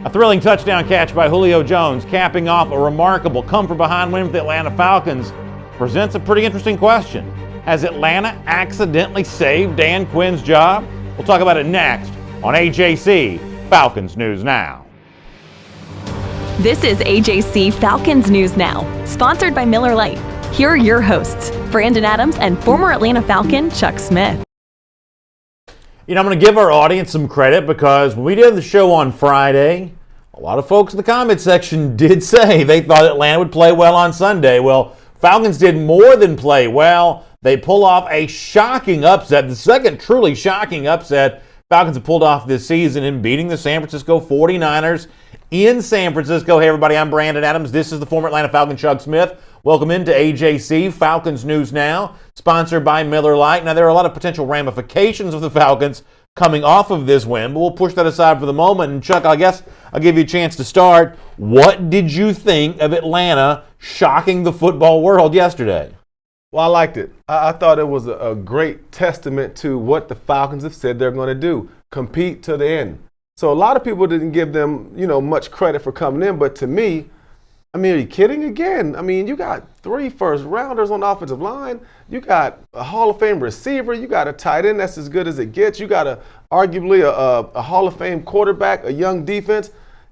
A thrilling touchdown catch by Julio Jones, capping off a remarkable come-from-behind win for the Atlanta Falcons, presents a pretty interesting question. Has Atlanta accidentally saved Dan Quinn's job? We'll talk about it next on AJC Falcons News Now. This is AJC Falcons News Now, sponsored by Miller Lite. Here are your hosts, Brandon Adams and former Atlanta Falcon Chuck Smith. You know, I'm going to give our audience some credit because when we did the show on Friday, a lot of folks in the comment section did say they thought Atlanta would play well on Sunday. Well, Falcons did more than play well. They pull off a shocking upset, the second truly shocking upset Falcons have pulled off this season in beating the San Francisco 49ers in San Francisco. Hey, everybody, I'm Brandon Adams. This is the former Atlanta Falcon Chuck Smith. Welcome into AJC Falcons News Now, sponsored by Miller Lite. Now, there are a lot of potential ramifications of the Falcons coming off of this win, but we'll push that aside for the moment. And Chuck, I guess I'll give you a chance to start. What did you think of Atlanta shocking the football world yesterday? Well, I liked it. I thought it was a great testament to what the Falcons have said they're going to do, compete to the end. So a lot of people didn't give them, much credit for coming in, but to me, are you kidding again? You got 3 first-rounders on the offensive line. You got a Hall of Fame receiver. You got a tight end that's as good as it gets. You got arguably a Hall of Fame quarterback, a young defense.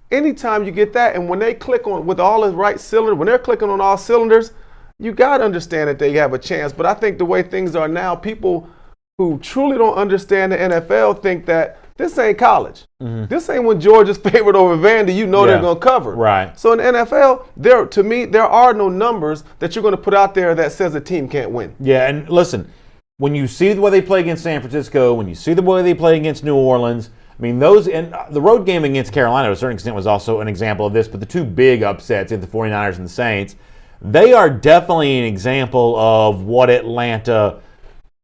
Anytime you get that, and when they click on with all the right cylinders, when they're clicking on all cylinders, you got to understand that they have a chance. But I think the way things are now, people who truly don't understand the NFL think that this ain't college. Mm-hmm. This ain't when Georgia's favored over Vandy, they're going to cover. Right. So in the NFL, to me, there are no numbers that you're going to put out there that says a team can't win. Yeah, and listen, when you see the way they play against San Francisco, when you see the way they play against New Orleans, those, and the road game against Carolina to a certain extent was also an example of this, but the two big upsets in the 49ers and the Saints, they are definitely an example of what Atlanta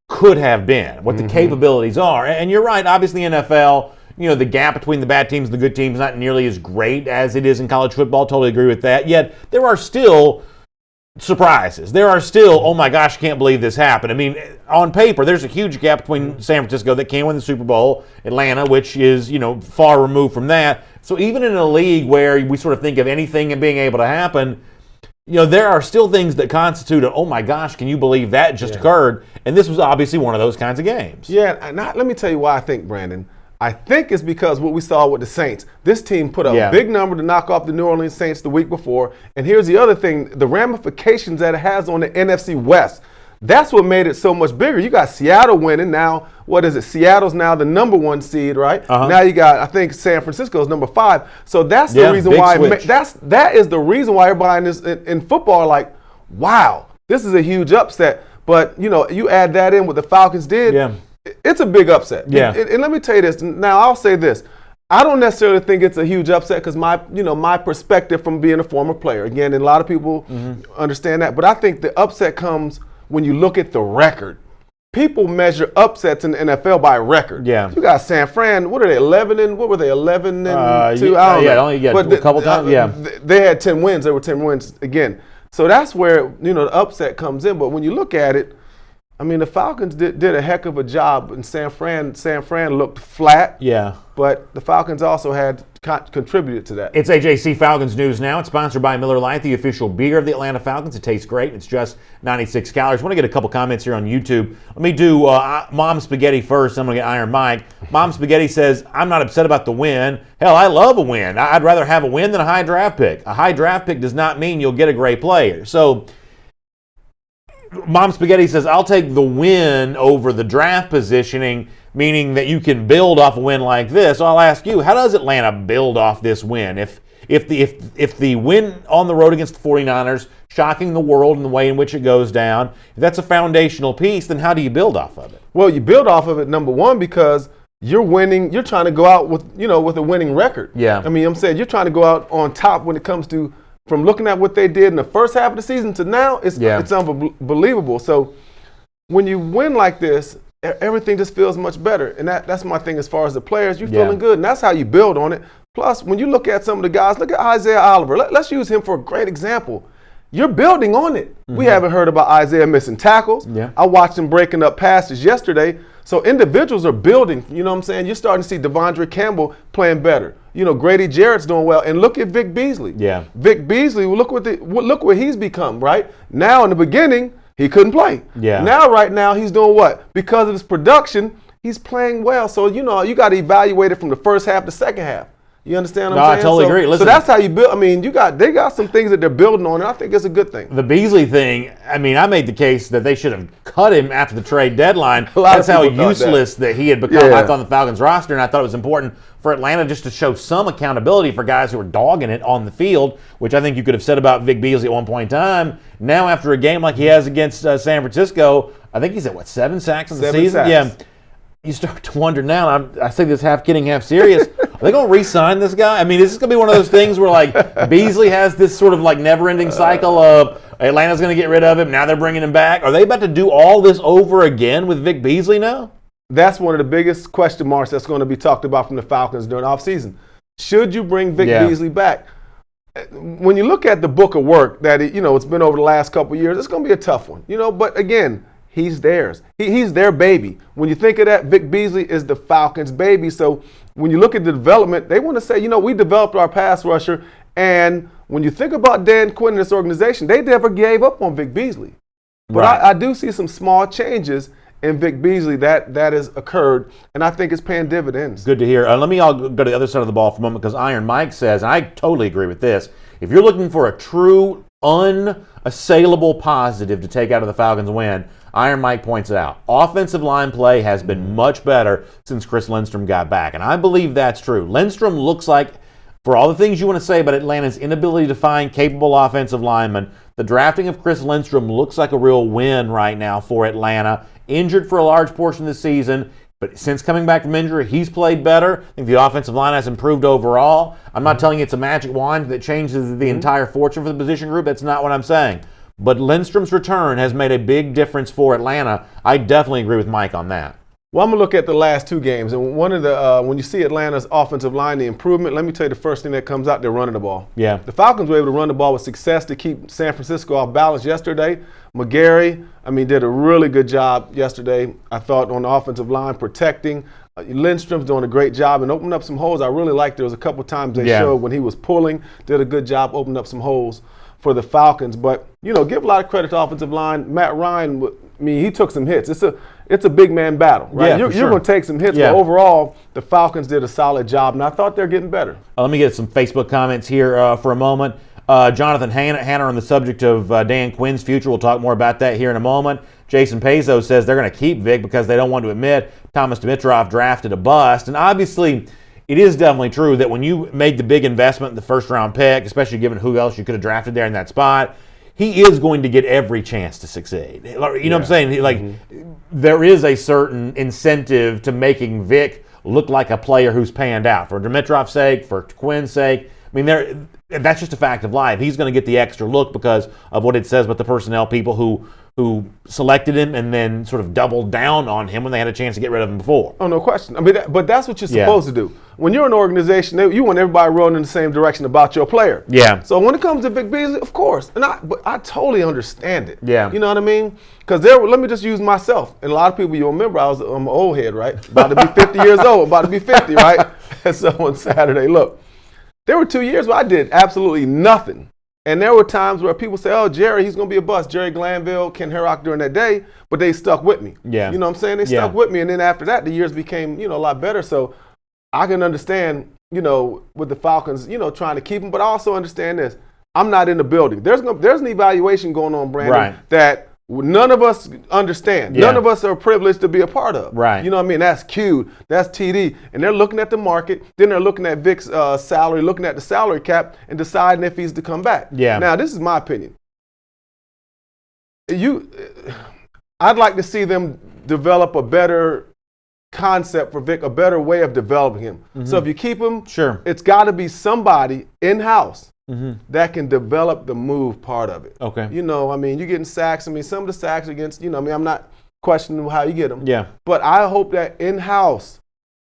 could have been, what the capabilities are. And you're right, obviously NFL, the gap between the bad teams and the good teams is not nearly as great as it is in college football. Totally agree with that. Yet there are still surprises. There are still, oh my gosh, can't believe this happened. On paper, there's a huge gap between San Francisco that can win the Super Bowl, Atlanta, which is, far removed from that. So even in a league where we sort of think of anything and being able to happen, there are still things that constitute oh my gosh, can you believe that just occurred? And this was obviously one of those kinds of games. Yeah, and let me tell you why I think, Brandon. I think it's because what we saw with the Saints. This team put a big number to knock off the New Orleans Saints the week before. And here's the other thing, the ramifications that it has on the NFC West. That's what made it so much bigger. You got Seattle winning now. What is it? Seattle's now the number 1 seed, right? Uh-huh. Now you got, I think, San Francisco's number 5. So that's the reason why that is the reason why everybody in this in football are like, wow, this is a huge upset. But you add that in what the Falcons did, it's a big upset. Yeah. And let me tell you this. Now I'll say this. I don't necessarily think it's a huge upset because my perspective from being a former player. Again, and a lot of people understand that. But I think the upset comes when you look at the record. People measure upsets in the NFL by record. Yeah. You got San Fran, what are they, 11 and 2? I don't know. A couple times, They had 10 wins. They were 10 wins again. So that's where, the upset comes in. But when you look at it, the Falcons did a heck of a job, and San Fran looked flat. Yeah. But the Falcons also had contributed to that. It's AJC Falcons News Now. It's sponsored by Miller Lite, the official beer of the Atlanta Falcons. It tastes great. It's just 96 calories. I want to get a couple comments here on YouTube. Let me do Mom Spaghetti first. I'm going to get Iron Mike. Mom Spaghetti says, I'm not upset about the win. Hell, I love a win. I'd rather have a win than a high draft pick. A high draft pick does not mean you'll get a great player. So Mom Spaghetti says, I'll take the win over the draft positioning, meaning that you can build off a win like this. So I'll ask you, how does Atlanta build off this win? If the win on the road against the 49ers, shocking the world in the way in which it goes down, if that's a foundational piece, then how do you build off of it? Well, you build off of it, number one, because you're winning. You're trying to go out with a winning record. Yeah. I'm saying you're trying to go out on top when it comes to, from looking at what they did in the first half of the season to now, it's unbelievable. So when you win like this, everything just feels much better. And that's my thing as far as the players. You're feeling good, and that's how you build on it. Plus, when you look at some of the guys, look at Isaiah Oliver. Let's use him for a great example. You're building on it. Mm-hmm. We haven't heard about Isaiah missing tackles. Yeah. I watched him breaking up passes yesterday. So individuals are building, you know what I'm saying? You're starting to see Devondre Campbell playing better. Grady Jarrett's doing well. And look at Vic Beasley. Yeah. Vic Beasley, look what he's become, right? Now in the beginning, he couldn't play. Yeah. Now, right now, he's doing what? Because of his production, he's playing well. So, you got to evaluate it from the first half to second half. You understand what I'm saying? I totally agree. Listen, so that's how you build. I mean, they got some things that they're building on, and I think it's a good thing. The Beasley thing, I mean, I made the case that they should have cut him after the trade deadline. That's how useless that he had become, I thought, on the Falcons roster, and I thought it was important for Atlanta just to show some accountability for guys who were dogging it on the field, which I think you could have said about Vic Beasley at one point in time. Now, after a game like he has against San Francisco, I think he's at, 7 sacks in the season? Sacks. Yeah. You start to wonder now, and I say this half kidding, half serious, are they going to re-sign this guy? I mean, is this going to be one of those things where, Beasley has this sort of, never-ending cycle of Atlanta's going to get rid of him, now they're bringing him back? Are they about to do all this over again with Vic Beasley now? That's one of the biggest question marks that's going to be talked about from the Falcons during the offseason. Should you bring Vic Beasley back? When you look at the book of work that, it's been over the last couple of years, it's going to be a tough one. But again, he's theirs. He's their baby. When you think of that, Vic Beasley is the Falcons' baby. So when you look at the development, they want to say, we developed our pass rusher. And when you think about Dan Quinn and this organization, they never gave up on Vic Beasley. But right. I do see some small changes in Vic Beasley that has occurred, and I think it's paying dividends. Good to hear. Let me go to the other side of the ball for a moment, because Iron Mike says, and I totally agree with this, if you're looking for a true, unassailable positive to take out of the Falcons win, Iron Mike points it out. Offensive line play has been much better since Chris Lindstrom got back, and I believe that's true. Lindstrom looks like, for all the things you want to say about Atlanta's inability to find capable offensive linemen, the drafting of Chris Lindstrom looks like a real win right now for Atlanta. Injured for a large portion of the season, but since coming back from injury, he's played better. I think the offensive line has improved overall. I'm not telling you it's a magic wand that changes the entire fortune for the position group. That's not what I'm saying. But Lindstrom's return has made a big difference for Atlanta. I definitely agree with Mike on that. Well, I'm going to look at the last two games. And one of the when you see Atlanta's offensive line, the improvement, let me tell you the first thing that comes out, they're running the ball. Yeah. The Falcons were able to run the ball with success to keep San Francisco off balance yesterday. McGarry, did a really good job yesterday, I thought, on the offensive line, protecting. Lindstrom's doing a great job and opening up some holes. I really liked there was a couple times they showed when he was pulling, did a good job opening up some holes for the Falcons. But, give a lot of credit to offensive line. Matt Ryan, he took some hits. It's a big man battle, right? Yeah, you're going to take some hits, but overall, the Falcons did a solid job, and I thought they're getting better. Let me get some Facebook comments here for a moment. Jonathan Hanna on the subject of Dan Quinn's future. We'll talk more about that here in a moment. Jason Pezzo says they're going to keep Vic because they don't want to admit Thomas Dimitroff drafted a bust. And obviously, it is definitely true that when you made the big investment in the first-round pick, especially given who else you could have drafted there in that spot, he is going to get every chance to succeed. You know what I'm saying? There is a certain incentive to making Vic look like a player who's panned out. For Dimitroff's sake, for Quinn's sake, that's just a fact of life. He's going to get the extra look because of what it says about the personnel people who selected him and then sort of doubled down on him when they had a chance to get rid of him before. Oh, no question. but that's what you're supposed to do. When you're an organization, you want everybody rolling in the same direction about your player. Yeah. So when it comes to Vic Beasley, of course. But I totally understand it. Yeah. You know what I mean? Because let me just use myself. And a lot of people, you'll remember, I'm an old head, right? About to be 50 years old, about to be 50, right? And so on Saturday, look, there were 2 years where I did absolutely nothing. And there were times where people say, oh, Jerry, he's going to be a bust. Jerry Glanville, Ken Herrock during that day, but they stuck with me. Yeah. You know what I'm saying? They stuck with me. And then after that, the years became, a lot better. So I can understand, with the Falcons, trying to keep him. But I also understand this. I'm not in the building. There's an evaluation going on, Brandon, that none of us understand. None of us are privileged to be a part of. Right. You know what I mean? That's Q, that's TD. And they're looking at the market. Then they're looking at Vic's salary, looking at the salary cap, and deciding if he's to come back. Yeah. Now, this is my opinion. I'd like to see them develop a better concept for Vic, a better way of developing him. Mm-hmm. So if you keep him, it's got to be somebody in-house that can develop the move part of it. Okay. You're getting sacks. Some of the sacks against, I'm not questioning how you get them. Yeah. But I hope that in-house,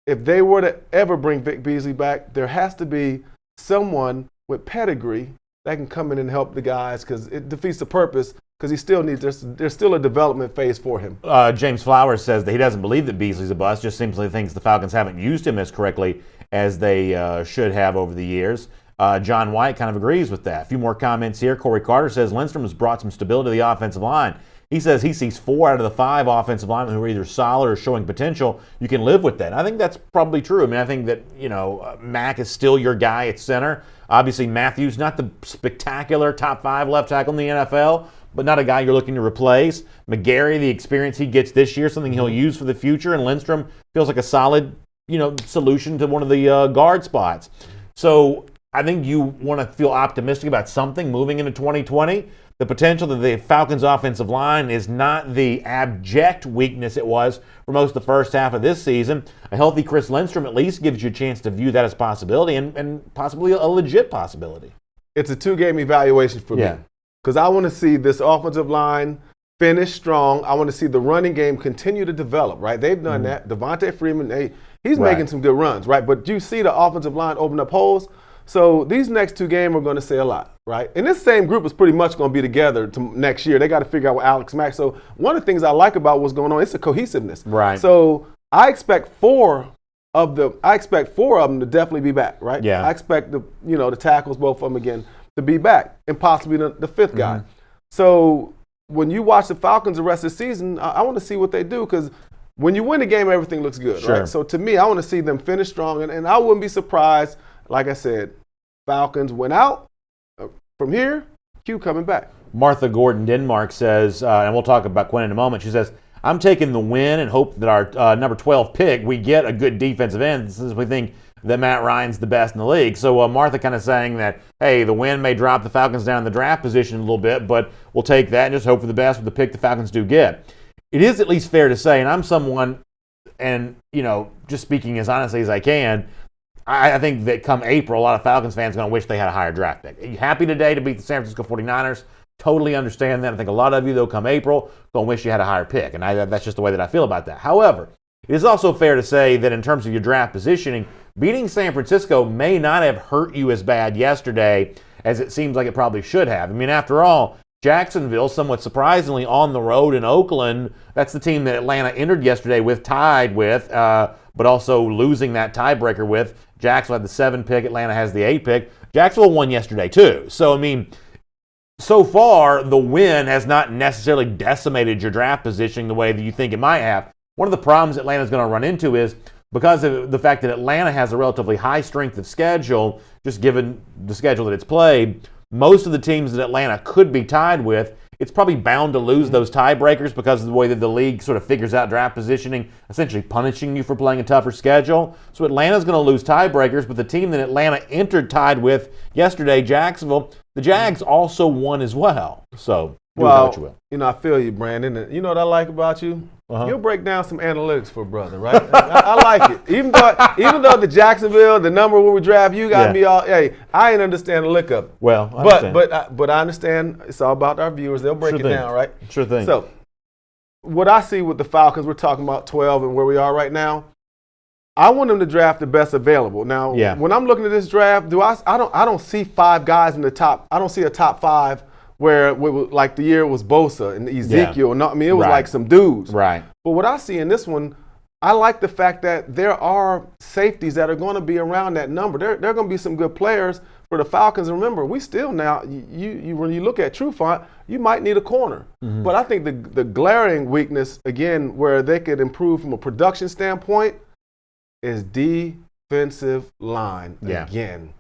if they were to ever bring Vic Beasley back, there has to be someone with pedigree that can come in and help the guys, because it defeats the purpose, because he still needs, there's still a development phase for him. James Flowers says that he doesn't believe that Beasley's a bust, just simply thinks the Falcons haven't used him as correctly as they should have over the years. John White kind of agrees with that. A few more comments here. Corey Carter says Lindstrom has brought some stability to the offensive line. He says he sees 4 out of the 5 offensive linemen who are either solid or showing potential. You can live with that. And I think that's probably true. I mean, I think that, Mack is still your guy at center. Obviously, Matthews, not the spectacular top 5 left tackle in the NFL, but not a guy you're looking to replace. McGarry, the experience he gets this year, something he'll use for the future. And Lindstrom feels like a solid, solution to one of the guard spots. So I think you want to feel optimistic about something moving into 2020. The potential that the Falcons' offensive line is not the abject weakness it was for most of the first half of this season. A healthy Chris Lindstrom at least gives you a chance to view that as a possibility and possibly a legit possibility. It's a 2-game evaluation for me, because I want to see this offensive line finish strong. I want to see the running game continue to develop, right? They've done that. Devontae Freeman, he's making some good runs, right? But you see the offensive line open up holes. So these next 2 games are going to say a lot, right? And this same group is pretty much going to be together next year. They got to figure out what Alex Mack. So one of the things I like about what's going on, it's the cohesiveness. Right. So I expect 4 of them to definitely be back, right? Yeah. I expect the tackles, both of them again, to be back, and possibly the 5th guy. So when you watch the Falcons the rest of the season, I want to see what they do, because when you win the game, everything looks good, right? So to me, I want to see them finish strong, and I wouldn't be surprised. Like I said, Falcons went out. From here, Q coming back. Martha Gordon Denmark says, and we'll talk about Quinn in a moment, she says, I'm taking the win and hope that our number 12 pick, we get a good defensive end since we think that Matt Ryan's the best in the league. So Martha kind of saying that, hey, the win may drop the Falcons down in the draft position a little bit, but we'll take that and just hope for the best with the pick the Falcons do get. It is at least fair to say, and I'm someone, and, just speaking as honestly as I can, I think that come April, a lot of Falcons fans are going to wish they had a higher draft pick. Are you happy today to beat the San Francisco 49ers? Totally understand that. I think a lot of you, though, come April, going to wish you had a higher pick. And that's just the way that I feel about that. However, it is also fair to say that in terms of your draft positioning, beating San Francisco may not have hurt you as bad yesterday as it seems like it probably should have. I mean, after all, Jacksonville, somewhat surprisingly, on the road in Oakland, that's the team that Atlanta entered yesterday tied with, but also losing that tiebreaker with. Jacksonville had the 7 pick, Atlanta has the 8 pick. Jacksonville won yesterday too. So, I mean, so far, the win has not necessarily decimated your draft positioning the way that you think it might have. One of the problems Atlanta's going to run into is because of the fact that Atlanta has a relatively high strength of schedule, just given the schedule that it's played, most of the teams that Atlanta could be tied with, it's probably bound to lose those tiebreakers because of the way that the league sort of figures out draft positioning, essentially punishing you for playing a tougher schedule. So Atlanta's going to lose tiebreakers, but the team that Atlanta entered tied with yesterday, Jacksonville, the Jags also won as well. So do what you will. I feel you, Brandon. You know what I like about you? You'll break down some analytics for a brother, right? I like it. Even though the Jacksonville, the number when we draft, you got me all. Hey, I ain't understand the lick up. Well, but I understand. It's all about our viewers. They'll break it down, right? Sure thing. So, what I see with the Falcons, we're talking about 12 and where we are right now. I want them to draft the best available. Now, when I'm looking at this draft, I don't see 5 guys in the top. I don't see a top 5. Where like the year it was Bosa and Ezekiel. Yeah. It was like some dudes. Right. But what I see in this one, I like the fact that there are safeties that are going to be around that number. There are going to be some good players for the Falcons. And remember, we still now, when you look at Trufant, you might need a corner. Mm-hmm. But I think the glaring weakness, again, where they could improve from a production standpoint is defensive line again.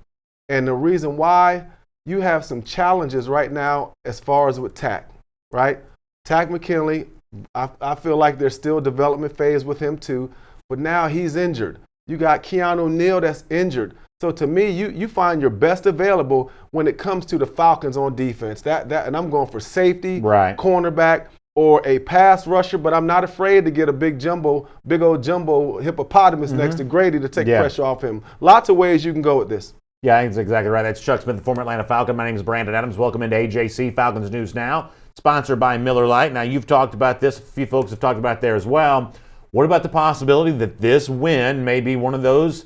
And the reason why, you have some challenges right now as far as with Tack, right? Tack McKinley, I feel like there's still a development phase with him too, but now he's injured. You got Keanu Neal that's injured. So to me, you find your best available when it comes to the Falcons on defense. And I'm going for safety, cornerback, or a pass rusher, but I'm not afraid to get a big old jumbo hippopotamus next to Grady to take pressure off him. Lots of ways you can go with this. Yeah, I think that's exactly right. That's Chuck Smith, the former Atlanta Falcon. My name is Brandon Adams. Welcome into AJC Falcons News Now, sponsored by Miller Lite. Now, you've talked about this. A few folks have talked about it there as well. What about the possibility that this win may be one of those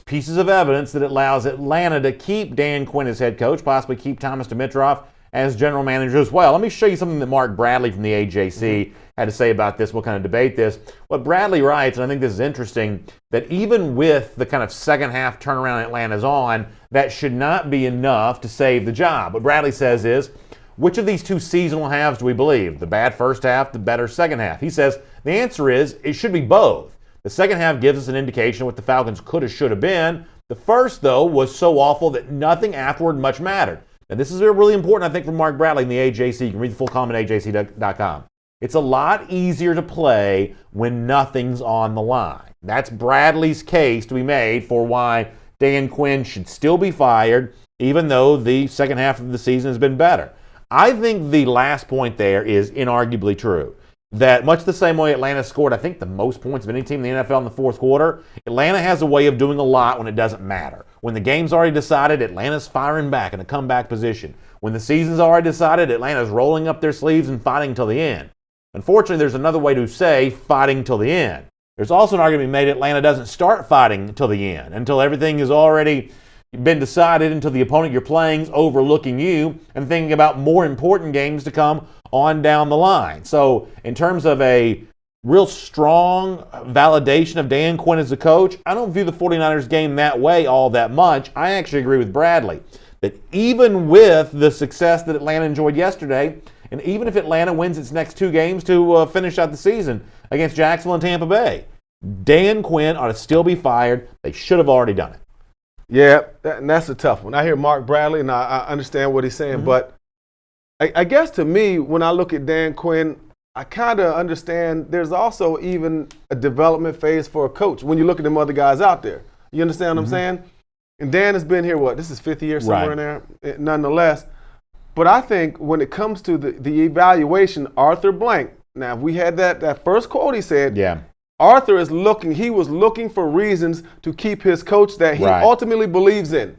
pieces of evidence that allows Atlanta to keep Dan Quinn as head coach, possibly keep Thomas Dimitroff as general manager as well. Let me show you something that Mark Bradley from the AJC had to say about this. We'll kind of debate this. What Bradley writes, and I think this is interesting, that even with the kind of second half turnaround Atlanta's on, that should not be enough to save the job. What Bradley says is, which of these two seasonal halves do we believe? The bad first half, the better second half? He says the answer is it should be both. The second half gives us an indication of what the Falcons could have, should have been. The first, though, was so awful that nothing afterward much mattered. And this is really important, I think, for Mark Bradley in the AJC. You can read the full column at AJC.com. It's a lot easier to play when nothing's on the line. That's Bradley's case to be made for why Dan Quinn should still be fired, even though the second half of the season has been better. I think the last point there is inarguably true. That much the same way Atlanta scored, I think, the most points of any team in the NFL in the fourth quarter, Atlanta has a way of doing a lot when it doesn't matter. When the game's already decided, Atlanta's firing back in a comeback position. When the season's already decided, Atlanta's rolling up their sleeves and fighting till the end. Unfortunately, there's another way to say fighting till the end. There's also an argument made Atlanta doesn't start fighting until the end, until everything has already been decided, until the opponent you're playing is overlooking you and thinking about more important games to come on down the line. So in terms of a real strong validation of Dan Quinn as a coach, I don't view the 49ers game that way all that much. I actually agree with Bradley that even with the success that Atlanta enjoyed yesterday, and even if Atlanta wins its next two games to finish out the season against Jacksonville and Tampa Bay, Dan Quinn ought to still be fired. They should have already done it. Yeah, and that's a tough one. I hear Mark Bradley, and I understand what he's saying, but I guess to me, when I look at Dan Quinn, I kind of understand there's also even a development phase for a coach when you look at them other guys out there. You understand what I'm saying? And Dan has been here, this is fifth year somewhere in there, nonetheless. But I think when it comes to the evaluation, Arthur Blank, now we had that first quote he said, Arthur was looking for reasons to keep his coach that he ultimately believes in.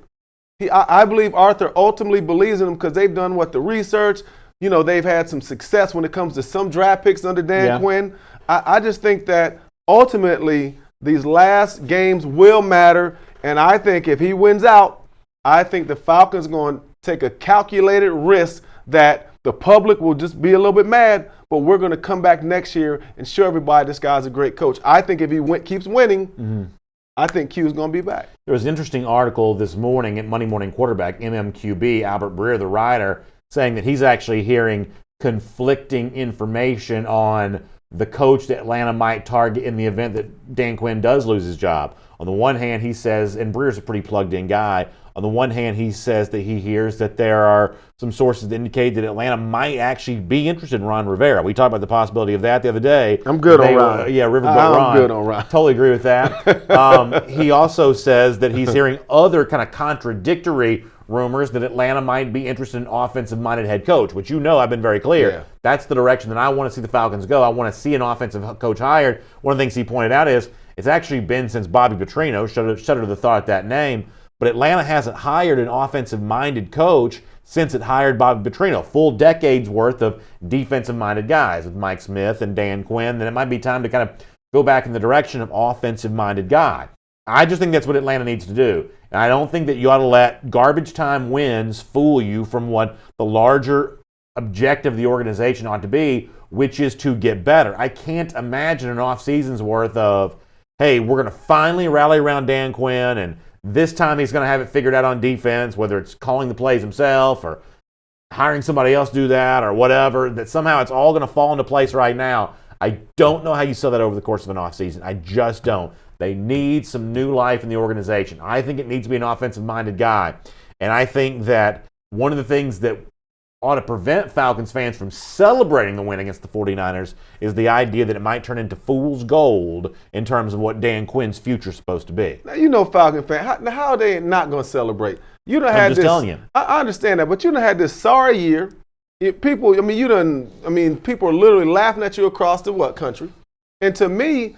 I believe Arthur ultimately believes in him because they've done the research. You know, they've had some success when it comes to some draft picks under Dan Quinn. I just think that ultimately these last games will matter. And I think if he wins out, I think the Falcons are going to take a calculated risk that the public will just be a little bit mad, but we're going to come back next year and show everybody this guy's a great coach. I think if he keeps winning, I think Q's going to be back. There was an interesting article this morning at Monday Morning Quarterback, MMQB, Albert Breer, the writer, saying that he's actually hearing conflicting information on the coach that Atlanta might target in the event that Dan Quinn does lose his job. On the one hand, he says, and Breer's a pretty plugged-in guy, on the one hand, he says that he hears that there are some sources that indicate that Atlanta might actually be interested in Ron Rivera. We talked about the possibility of that the other day. I'm good on Ron. Riverboat Ron. I'm good on Ron. Totally agree with that. He also says that he's hearing other kind of contradictory rumors that Atlanta might be interested in an offensive-minded head coach, which I've been very clear. Yeah. That's the direction that I want to see the Falcons go. I want to see an offensive coach hired. One of the things he pointed out is it's actually been since Bobby Petrino, shudder to the thought at that name, but Atlanta hasn't hired an offensive-minded coach since it hired Bobby Petrino. Full decades worth of defensive-minded guys with Mike Smith and Dan Quinn. Then it might be time to kind of go back in the direction of offensive-minded guy. I just think that's what Atlanta needs to do. And I don't think that you ought to let garbage time wins fool you from what the larger objective of the organization ought to be, which is to get better. I can't imagine an off-season's worth of, hey, we're going to finally rally around Dan Quinn, and this time he's going to have it figured out on defense, whether it's calling the plays himself or hiring somebody else to do that or whatever, that somehow it's all going to fall into place right now. I don't know how you sell that over the course of an offseason. I just don't. They need some new life in the organization. I think it needs to be an offensive-minded guy. And I think that one of the things that ought to prevent Falcons fans from celebrating the win against the 49ers is the idea that it might turn into fool's gold in terms of what Dan Quinn's future is supposed to be. Now, Falcon fan, how are they not going to celebrate? I'm just telling you. I understand that, but you done had this sorry year. People are literally laughing at you across the country? And to me,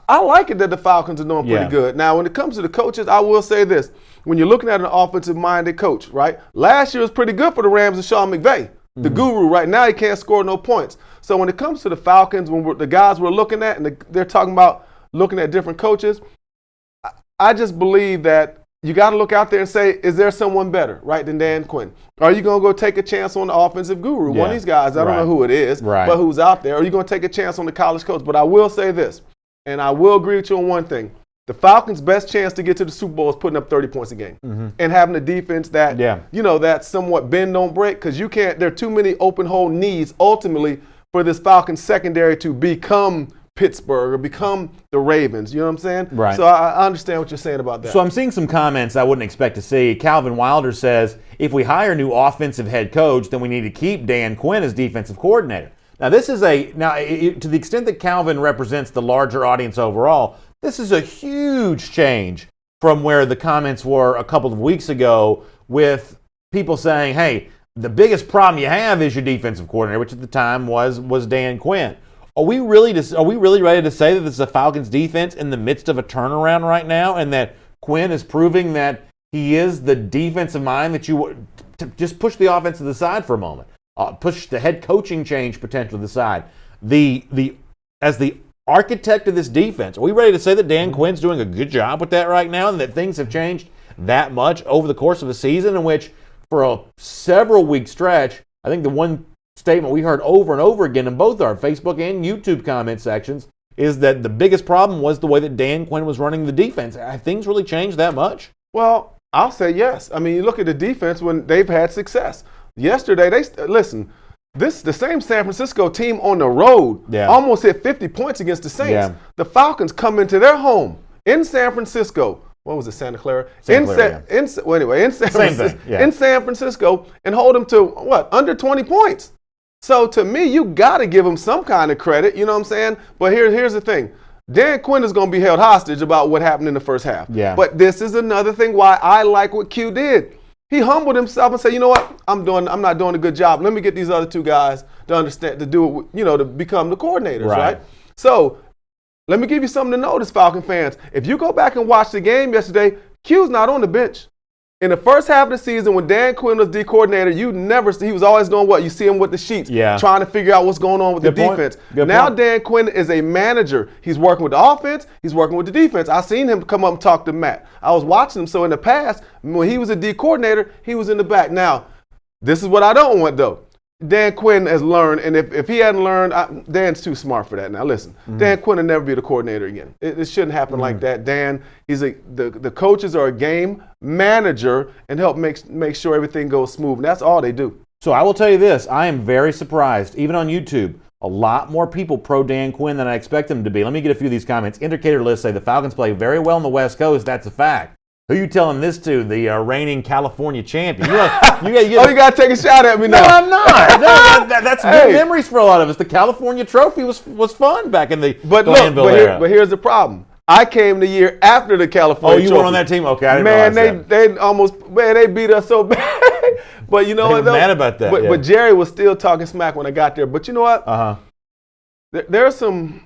I like it that the Falcons are doing pretty good. Now, when it comes to the coaches, I will say this. When you're looking at an offensive-minded coach, right? Last year was pretty good for the Rams and Sean McVay, the guru. Right now, he can't score no points. So when it comes to the Falcons, the guys we're looking at, and they're talking about looking at different coaches, I just believe that you got to look out there and say, is there someone better, right, than Dan Quinn? Are you going to go take a chance on the offensive guru? One of these guys, I don't know who it is, but who's out there. Are you going to take a chance on the college coach? But I will say this, and I will agree with you on one thing. The Falcons' best chance to get to the Super Bowl is putting up 30 points a game and having a defense that, that's somewhat bend, don't break, because you can't, there are too many open hole needs ultimately for this Falcons secondary to become Pittsburgh or become the Ravens. You know what I'm saying? Right. So I understand what you're saying about that. So I'm seeing some comments I wouldn't expect to see. Calvin Wilder says, if we hire a new offensive head coach, then we need to keep Dan Quinn as defensive coordinator. Now, this is to the extent that Calvin represents the larger audience overall, this is a huge change from where the comments were a couple of weeks ago with people saying, hey, the biggest problem you have is your defensive coordinator, which at the time was Dan Quinn. Are we really ready to say that this is a Falcons defense in the midst of a turnaround right now and that Quinn is proving that he is the defensive mind that you to just push the offense to the side for a moment, push the head coaching change potential to the side. As the architect of this defense, are we ready to say that Dan Quinn's doing a good job with that right now and that things have changed that much over the course of a season in which for a several week stretch, I think the one statement we heard over and over again in both our Facebook and YouTube comment sections is that the biggest problem was the way that Dan Quinn was running the defense. Have things really changed that much? Well, I'll say yes. I mean, you look at the defense when they've had success. Yesterday, the same San Francisco team on the road almost hit 50 points against the Saints. Yeah. The Falcons come into their home in San Francisco. What was it, Santa Clara? In San Francisco and hold them to, under 20 points. So to me, you got to give him some kind of credit, you know what I'm saying? But here's the thing. Dan Quinn is going to be held hostage about what happened in the first half. Yeah. But this is another thing why I like what Q did. He humbled himself and said, you know what, I'm not doing a good job. Let me get these other two guys to understand, to do it, to become the coordinators, right? So let me give you something to notice, Falcon fans. If you go back and watch the game yesterday, Q's not on the bench. In the first half of the season, when Dan Quinn was D coordinator, he was always doing what? You see him with the sheets, trying to figure out what's going on with the defense. Now Dan Quinn is a manager. He's working with the offense. He's working with the defense. I seen him come up and talk to Matt. I was watching him. So in the past, when he was a D coordinator, he was in the back. Now, this is what I don't want, though. Dan Quinn has learned, and if he hadn't learned, Dan's too smart for that. Now listen, Dan Quinn will never be the coordinator again. It shouldn't happen like that. Dan, the coaches are a game manager and help make sure everything goes smooth. And that's all they do. So I will tell you this, I am very surprised, even on YouTube, a lot more people pro Dan Quinn than I expect them to be. Let me get a few of these comments. Indicator lists say the Falcons play very well on the West Coast. That's a fact. Who you telling this to? The reigning California champion. You got to take a shot at me now. No, I'm not. That's good memories for a lot of us. The California Trophy was fun back in the Glanville era. But here's the problem. I came the year after the California Trophy. Oh, you were on that team? Okay, I didn't realize that. They beat us so bad. But you know what? They were mad about that. But Jerry was still talking smack when I got there. But you know what? There's some.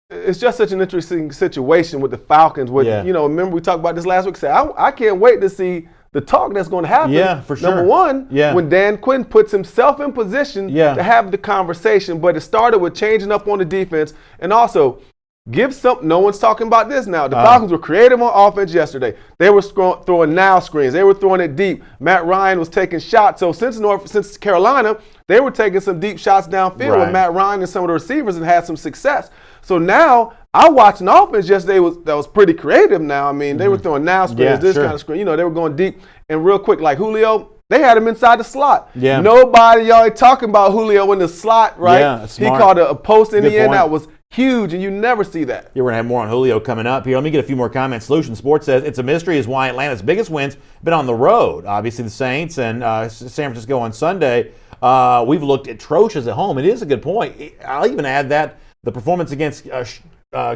It's just such an interesting situation with the Falcons. Remember we talked about this last week. I can't wait to see the talk that's going to happen. Yeah, for sure. Number one, when Dan Quinn puts himself in position to have the conversation. But it started with changing up on the defense and also no one's talking about this now. The Falcons were creative on offense yesterday. They were throwing now screens. They were throwing it deep. Matt Ryan was taking shots. So since Carolina, they were taking some deep shots downfield with Matt Ryan and some of the receivers and had some success. So now I watched an offense yesterday that was pretty creative now. I mean, they were throwing now screens, kind of screen. They were going deep and real quick. Like Julio, they had him inside the slot. Yeah. Nobody, y'all ain't talking about Julio in the slot, right? Yeah, he caught a post in the end that was huge, and you never see that. We're going to have more on Julio coming up here. Let me get a few more comments. Solution Sports says, it's a mystery as why Atlanta's biggest wins been on the road. Obviously the Saints and San Francisco on Sunday. We've looked atrocious at home. It is a good point. I'll even add that the performance against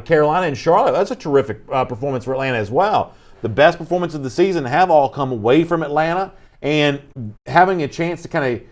Carolina and Charlotte, that's a terrific performance for Atlanta as well. The best performance of the season have all come away from Atlanta, and having a chance to kind of,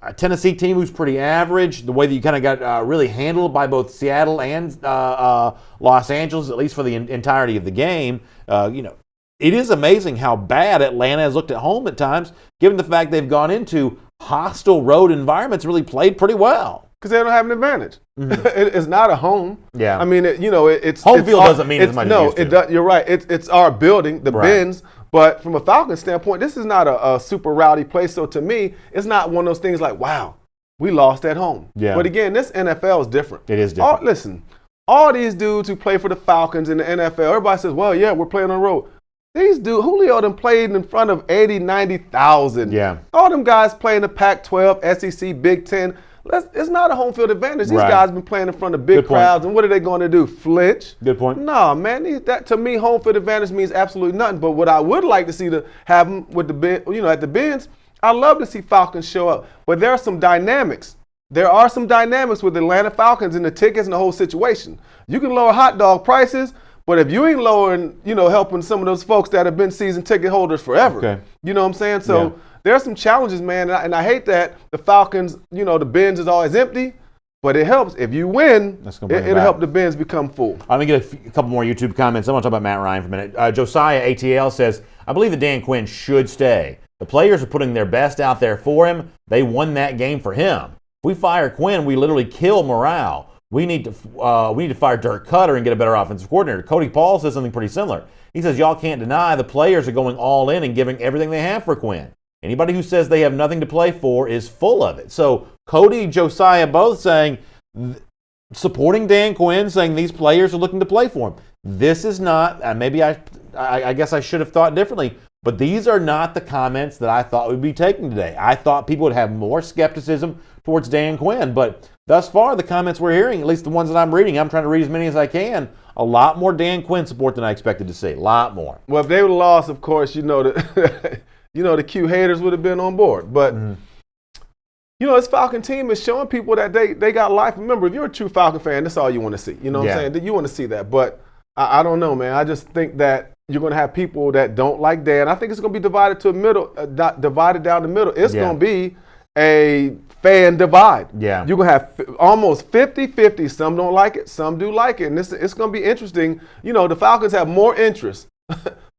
a Tennessee team who's pretty average, the way that you kind of got really handled by both Seattle and Los Angeles, at least for the entirety of the game, it is amazing how bad Atlanta has looked at home at times, given the fact they've gone into hostile road environments, really played pretty well. Because they don't have an advantage. It's not a home. Yeah. I mean, it's home field doesn't mean as much as it used to. You're right. It's our building, the Benz. But from a Falcons standpoint, this is not a super rowdy place. So to me, it's not one of those things like, wow, we lost at home. Yeah. But again, this NFL is different. It is different. Listen, all these dudes who play for the Falcons in the NFL, everybody says, well, yeah, we're playing on the road. These dudes, Julio done played in front of 80, 90,000. Yeah. All them guys play in the Pac-12, SEC, Big Ten. It's not a home field advantage. These guys been playing in front of big crowds, and what are they going to do? Flinch? Good point. No, man. That to me, home field advantage means absolutely nothing. But what I would like to see have them with at the Benz, I love to see Falcons show up. But there are some dynamics. There are some dynamics with the Atlanta Falcons and the tickets and the whole situation. You can lower hot dog prices, but if you ain't lowering, helping some of those folks that have been season ticket holders forever, you know what I'm saying? So there are some challenges, man, and I hate that the Falcons, the Benz is always empty, but it helps. If you win, it'll help the Benz become full. I'm going to get a couple more YouTube comments. I want to talk about Matt Ryan for a minute. Josiah ATL says, I believe that Dan Quinn should stay. The players are putting their best out there for him. They won that game for him. If we fire Quinn, we literally kill morale. We need to fire Dirk Koetter and get a better offensive coordinator. Cody Paul says something pretty similar. He says, y'all can't deny the players are going all in and giving everything they have for Quinn. Anybody who says they have nothing to play for is full of it. So Cody and Josiah both saying, supporting Dan Quinn, saying these players are looking to play for him. This is not, maybe I guess I should have thought differently, but these are not the comments that I thought we'd be taking today. I thought people would have more skepticism towards Dan Quinn, but thus far the comments we're hearing, at least the ones that I'm reading, I'm trying to read as many as I can, a lot more Dan Quinn support than I expected to see. A lot more. Well, if they would have lost, of course, the the Q haters would have been on board. But, this Falcon team is showing people that they got life. Remember, if you're a true Falcon fan, that's all you want to see. You know what I'm saying? You want to see that. But I don't know, man. I just think that you're going to have people that don't like Dan. I think it's going to be divided divided down the middle. It's going to be a fan divide. Yeah. You're going to have almost 50-50. Some don't like it. Some do like it. And it's going to be interesting. The Falcons have more interest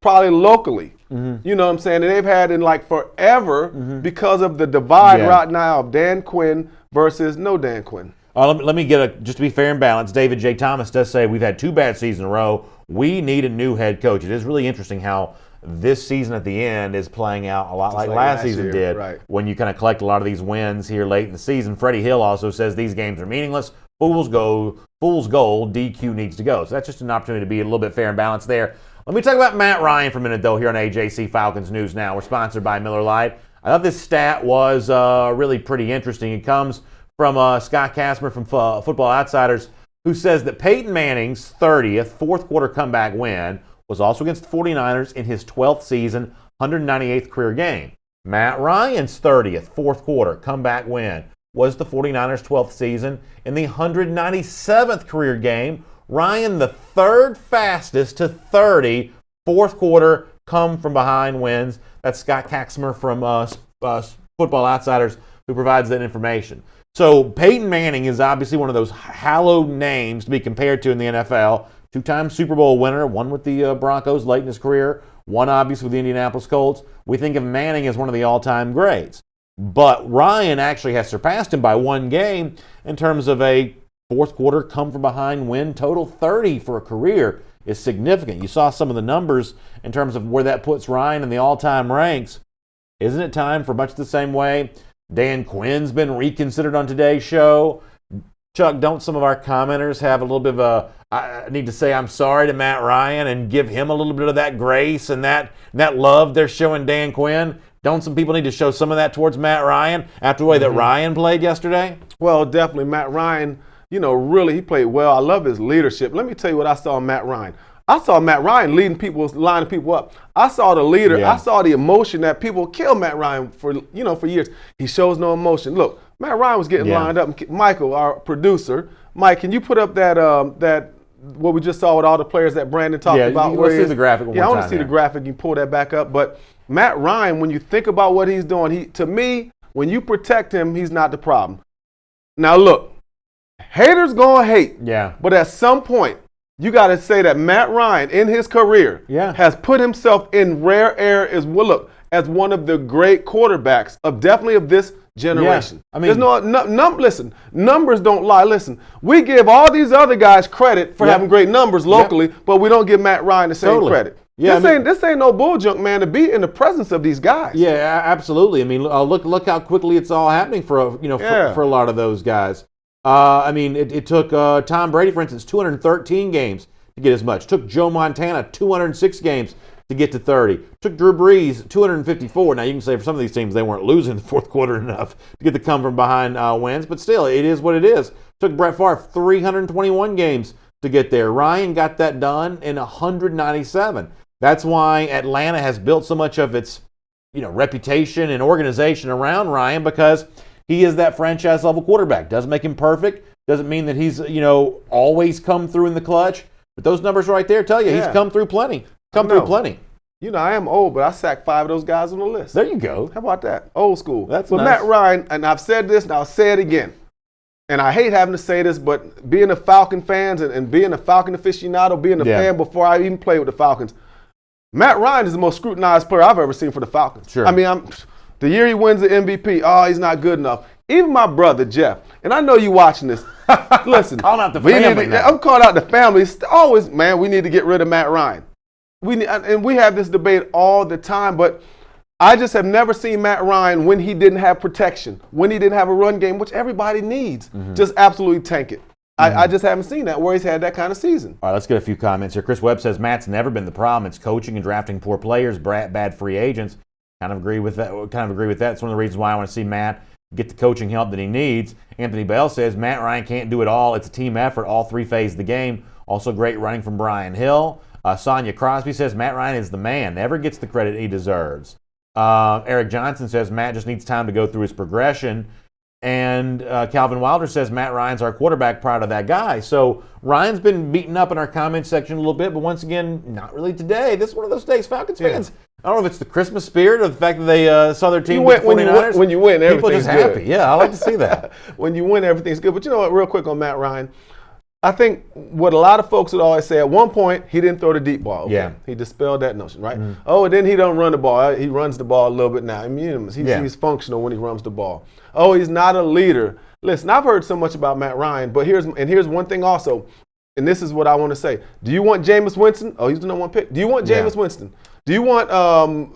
probably locally. You know what I'm saying? And they've had in forever because of the divide right now of Dan Quinn versus no Dan Quinn. Let me just to be fair and balanced, David J. Thomas does say we've had 2 bad seasons in a row. We need a new head coach. It is really interesting how this season at the end is playing out a lot like last season did when you kind of collect a lot of these wins here late in the season. Freddie Hill also says these games are meaningless. Fool's goal, DQ needs to go. So that's just an opportunity to be a little bit fair and balanced there. Let me talk about Matt Ryan for a minute, though, here on AJC Falcons News Now. We're sponsored by Miller Lite. I thought this stat was really pretty interesting. It comes from Scott Kasmer from Football Outsiders, who says that Peyton Manning's 30th fourth-quarter comeback win was also against the 49ers in his 12th season, 198th career game. Matt Ryan's 30th fourth-quarter comeback win was the 49ers' 12th season in the 197th career game. Ryan, the third fastest to 30 fourth-quarter come-from-behind wins. That's Scott Kasmer from Football Outsiders who provides that information. So Peyton Manning is obviously one of those hallowed names to be compared to in the NFL. 2-time Super Bowl winner, one with the Broncos late in his career, one obviously with the Indianapolis Colts. We think of Manning as one of the all-time greats. But Ryan actually has surpassed him by one game in terms of a fourth-quarter come-from-behind win. Total 30 for a career is significant. You saw some of the numbers in terms of where that puts Ryan in the all-time ranks. Isn't it time for much the same way Dan Quinn's been reconsidered on today's show? Chuck, don't some of our commenters have a little bit of I need to say I'm sorry to Matt Ryan and give him a little bit of that grace and that love they're showing Dan Quinn? Don't some people need to show some of that towards Matt Ryan after the way that Ryan played yesterday? Well, definitely. Matt Ryan, really, he played well. I love his leadership. Let me tell you what I saw in Matt Ryan. I saw Matt Ryan lining people up. I saw the leader. Yeah. I saw the emotion that people kill Matt Ryan for years. He shows no emotion. Look, Matt Ryan was getting lined up. Michael, our producer, Mike, can you put up that what we just saw with all the players that Brandon talked about? Let's see the graphic one more time. I want to see the graphic. You pull that back up. But Matt Ryan, when you think about what he's doing, to me, when you protect him, he's not the problem. Now look, haters gonna hate. Yeah. But at some point, you got to say that Matt Ryan, in his career, has put himself in rare air as one of the great quarterbacks of this generation. Yeah. I mean, there's listen, numbers don't lie. Listen, we give all these other guys credit for having great numbers locally, but we don't give Matt Ryan the same credit. Yeah, this ain't no bull junk, man, to be in the presence of these guys. Yeah, absolutely. I mean, look how quickly it's all happening for a lot of those guys. I mean, it took Tom Brady, for instance, 213 games to get as much. Took Joe Montana 206 games to get to 30. Took Drew Brees 254. Now, you can say for some of these teams they weren't losing in the fourth quarter enough to get the come from behind wins, but still, it is what it is. Took Brett Favre 321 games to get there. Ryan got that done in 197. That's why Atlanta has built so much of its reputation and organization around Ryan, because he is that franchise level quarterback. Doesn't make him perfect. Doesn't mean that he's always come through in the clutch. But those numbers right there tell you he's come through plenty. Through plenty. I am old, but I sacked 5 of those guys on the list. There you go. How about that? Old school. That's nice. Matt Ryan, and I've said this, and I'll say it again. And I hate having to say this, but being a Falcon fan and being a Falcon aficionado, being a fan before I even played with the Falcons, Matt Ryan is the most scrutinized player I've ever seen for the Falcons. Sure. I mean, the year he wins the MVP, he's not good enough. Even my brother, Jeff, and I know you watching this. Listen. Calling out the family. I'm calling out the family. It's always, man, we need to get rid of Matt Ryan. We have this debate all the time, but I just have never seen Matt Ryan, when he didn't have protection, when he didn't have a run game, which everybody needs, just absolutely tank it. I just haven't seen that where he's had that kind of season. All right, let's get a few comments here. Chris Webb says Matt's never been the problem. It's coaching and drafting poor players, bad free agents. Kind of agree with that. It's one of the reasons why I want to see Matt get the coaching help that he needs. Anthony Bell says Matt Ryan can't do it all. It's a team effort, all three phases of the game. Also great running from Brian Hill. Sonia Crosby says Matt Ryan is the man. Never gets the credit he deserves. Eric Johnson says Matt just needs time to go through his progression. And Calvin Wilder says Matt Ryan's our quarterback, proud of that guy. So Ryan's been beaten up in our comment section a little bit, but once again, not really today. This is one of those days, Falcons fans. I don't know if it's the Christmas spirit or the fact that they saw their team with the 49ers. When you win, everything's people just happy. Yeah, I like to see that. When you win, everything's good. But you know what, real quick on Matt Ryan, I think what a lot of folks would always say, at one point, he didn't throw the deep ball. Okay? Yeah. He dispelled that notion, right? Oh, and then he don't run the ball. He runs the ball a little bit now. I mean, he's functional when he runs the ball. Oh, he's not a leader. Listen, I've heard so much about Matt Ryan, but here's one thing also, and this is what I want to say. Do you want Jameis Winston? Oh, he's the number one pick. Do you want Jameis Winston? Do you want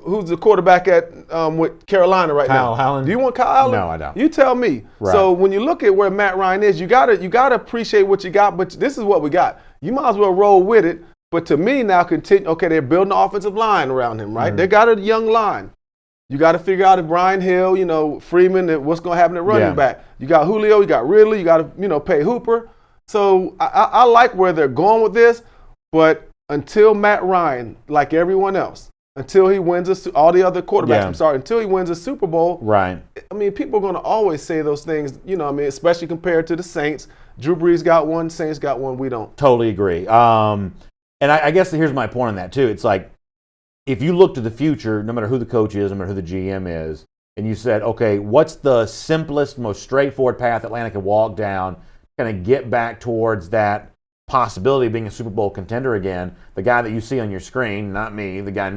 who's the quarterback at with Carolina right now? Kyle Allen. Do you want Kyle Allen? No, I don't. You tell me. Right. So when you look at where Matt Ryan is, you gotta appreciate what you got. But this is what we got. You might as well roll with it. But to me now, continue. Okay, they're building an offensive line around him, right? They got a young line. You got to figure out if Brian Hill, Freeman, what's going to happen at running back. You got Julio, you got Ridley, you got to, pay Hooper. So I like where they're going with this, but until Matt Ryan, like everyone else, until he wins all the other quarterbacks, until he wins a Super Bowl. Right. I mean, people are going to always say those things, especially compared to the Saints. Drew Brees got one, Saints got one, we don't. Totally agree. And I guess here's my point on that, too. It's like, if you look to the future, no matter who the coach is, no matter who the GM is, and you said, okay, what's the simplest, most straightforward path Atlanta can walk down, kind of get back towards that possibility of being a Super Bowl contender again? The guy that you see on your screen, not me, the guy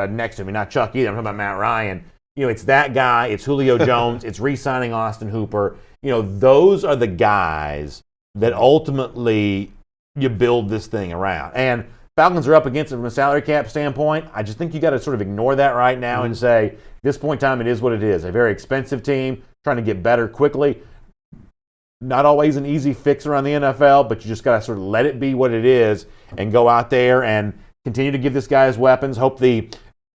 next to me, not Chuck either, I'm talking about Matt Ryan. It's that guy, it's Julio Jones, it's re-signing Austin Hooper. Those are the guys that ultimately you build this thing around. And Falcons are up against it from a salary cap standpoint. I just think you got to sort of ignore that right now and say, at this point in time, it is what it is. A very expensive team, trying to get better quickly. Not always an easy fix around the NFL, but you just got to sort of let it be what it is and go out there and continue to give this guy his weapons. Hope the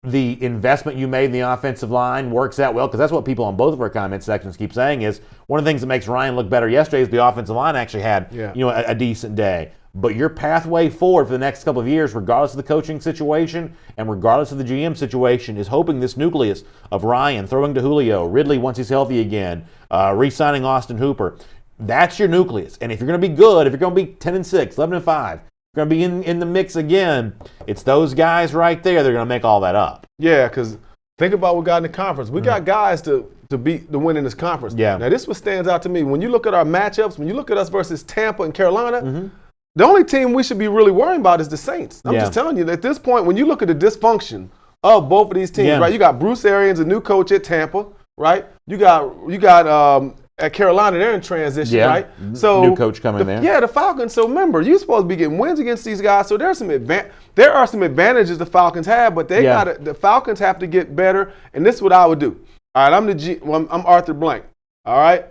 investment you made in the offensive line works out well, because that's what people on both of our comment sections keep saying is one of the things that makes Ryan look better yesterday is the offensive line actually had a decent day. But your pathway forward for the next couple of years, regardless of the coaching situation and regardless of the GM situation, is hoping this nucleus of Ryan throwing to Julio, Ridley once he's healthy again, re-signing Austin Hooper. That's your nucleus. And if you're going to be good, if you're going to be 10-6, 11-5, you're going to be in the mix again, it's those guys right there that are going to make all that up. Yeah, because think about what we got in the conference. We got guys to win in this conference. Yeah. Now, this is what stands out to me. When you look at our matchups, when you look at us versus Tampa and Carolina, the only team we should be really worrying about is the Saints. I'm just telling you, at this point, when you look at the dysfunction of both of these teams, right? You got Bruce Arians, a new coach at Tampa, right? You got at Carolina, they're in transition, right? So new coach coming there. Yeah, the Falcons. So remember, you're supposed to be getting wins against these guys. So there are some advantages the Falcons have, but the Falcons have to get better. And this is what I would do. All right, I'm Arthur Blank. All right,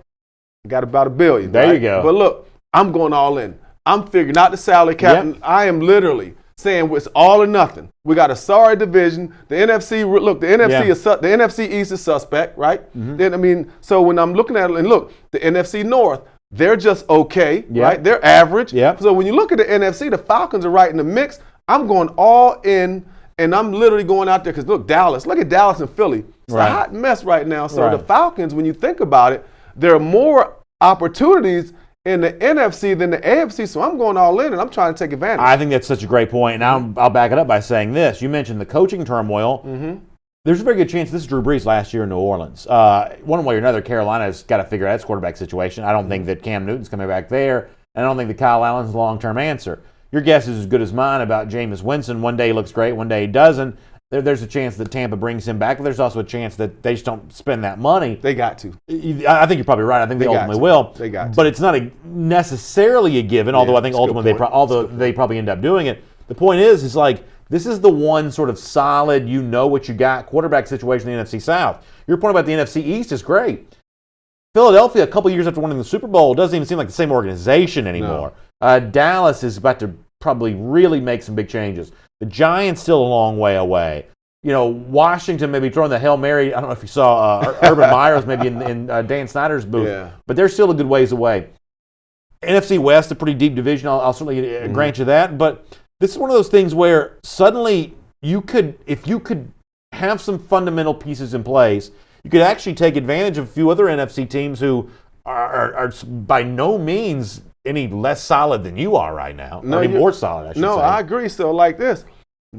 got about $1 billion. There you go. But look, I'm going all in. I'm figuring out the salary cap. Yep. I am literally saying it's all or nothing. We got a sorry division. The NFC, look, the NFC East is suspect, right? Then so when I'm looking at it, and look, the NFC North, they're just okay, right? They're average. So when you look at the NFC, the Falcons are right in the mix. I'm going all in, and I'm literally going out there because look at Dallas and Philly. It's a hot mess right now. So the Falcons, when you think about it, there are more opportunities in the NFC than the AFC, so I'm going all in and I'm trying to take advantage. I think that's such a great point. And I'll back it up by saying this. You mentioned the coaching turmoil. There's a very good chance this is Drew Brees last year in New Orleans. One way or another, Carolina's got to figure out its quarterback situation. I don't think that Cam Newton's coming back there, and I don't think that Kyle Allen's the long-term answer. Your guess is as good as mine about Jameis Winston. One day he looks great, one day he doesn't. There's a chance that Tampa brings him back, but there's also a chance that they just don't spend that money. They got to. I think you're probably right. I think they ultimately will. They got to. But it's not necessarily a given, although I think ultimately they probably end up doing it. The point is like, this is the one sort of solid, what you got quarterback situation in the NFC South. Your point about the NFC East is great. Philadelphia, a couple years after winning the Super Bowl, doesn't even seem like the same organization anymore. No. Dallas is about to probably really make some big changes. The Giants still a long way away. Washington maybe throwing the Hail Mary. I don't know if you saw Urban Meyer's maybe in Dan Snyder's booth, but they're still a good ways away. NFC West, a pretty deep division. I'll certainly grant you that. But this is one of those things where suddenly if you could have some fundamental pieces in place, you could actually take advantage of a few other NFC teams who are by no means any less solid than you are right now. No, any more solid, I should say. No, I agree. So like this,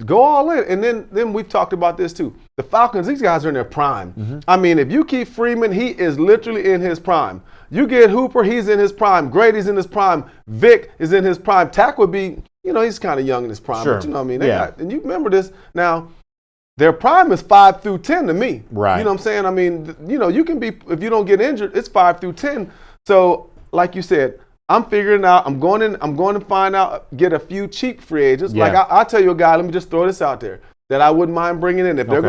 go all in. And then we've talked about this too. The Falcons, these guys are in their prime. I mean, if you keep Freeman, he is literally in his prime. You get Hooper, he's in his prime. Grady's in his prime. Vic is in his prime. Tack would be, he's kind of young in his prime. Sure. But you know what I mean? And you remember this. Now, their prime is 5 through 10 to me. Right. You know what I'm saying? I mean, you can be, if you don't get injured, it's 5 through 10. So, like you said, I'm figuring out. I'm going to find out, get a few cheap free agents. Like I'll tell you a guy. Let me just throw this out there that I wouldn't mind bringing in if they're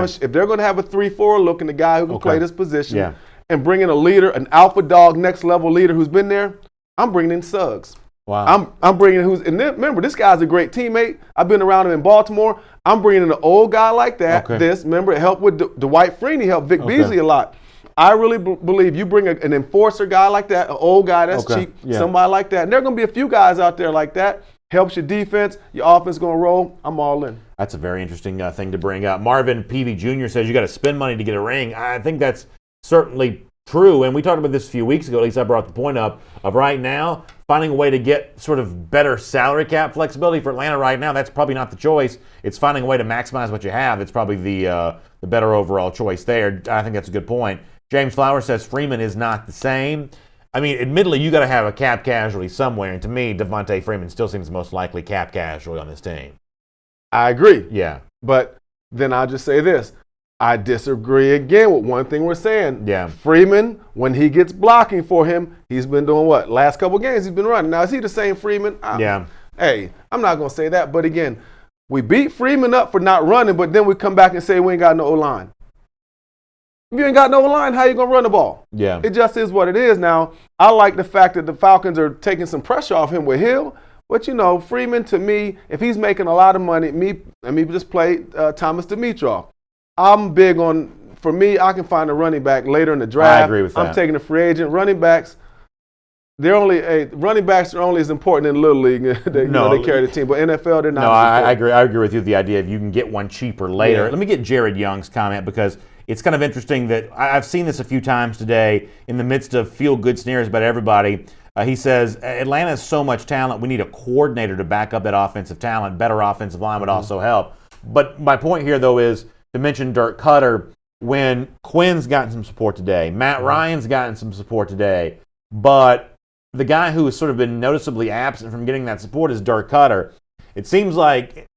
going to have a 3-4 look, and the guy who can play this position, and bring in a leader, an alpha dog, next level leader who's been there. I'm bringing in Suggs. Wow. I'm bringing in and then, remember, this guy's a great teammate. I've been around him in Baltimore. I'm bringing in an old guy like that. Remember, it helped with Dwight Freeney, helped Vic Beasley a lot. I really believe you bring an enforcer guy like that, an old guy that's cheap, somebody like that. And there are going to be a few guys out there like that. Helps your defense. Your offense going to roll. I'm all in. That's a very interesting thing to bring up. Marvin Peavy Jr. says you got to spend money to get a ring. I think that's certainly true. And we talked about this a few weeks ago. At least I brought the point up of right now, finding a way to get sort of better salary cap flexibility for Atlanta right now. That's probably not the choice. It's finding a way to maximize what you have. It's probably the better overall choice there. I think that's a good point. James Flowers says Freeman is not the same. I mean, admittedly, you got to have a cap casualty somewhere, and to me, Devontae Freeman still seems the most likely cap casualty on this team. I agree. Yeah. But then I'll just say this. I disagree again with one thing we're saying. Yeah. Freeman, when he gets blocking for him, he's been doing what? Last couple of games he's been running. Now, is he the same Freeman? Yeah. Hey, I'm not going to say that. But again, we beat Freeman up for not running, but then we come back and say we ain't got no O-line. If you ain't got no line, how you going to run the ball? Yeah. It just is what it is. Now, I like the fact that the Falcons are taking some pressure off him with Hill. But, Freeman, to me, if he's making a lot of money, let me just play Thomas Dimitroff. I'm big on, for me, I can find a running back later in the draft. I agree with that. I'm taking a free agent. Running backs are only as important in the Little League. They carry the team. But NFL, they're not. No, I agree. I agree with you with the idea of you can get one cheaper later. Let me get Jared Young's comment because it's kind of interesting that I've seen this a few times today in the midst of feel-good sneers about everybody. He says, Atlanta has so much talent, we need a coordinator to back up that offensive talent. Better offensive line would also help. But my point here, though, is to mention Dirk Koetter when Quinn's gotten some support today. Matt Ryan's gotten some support today. But the guy who has sort of been noticeably absent from getting that support is Dirk Koetter. It seems like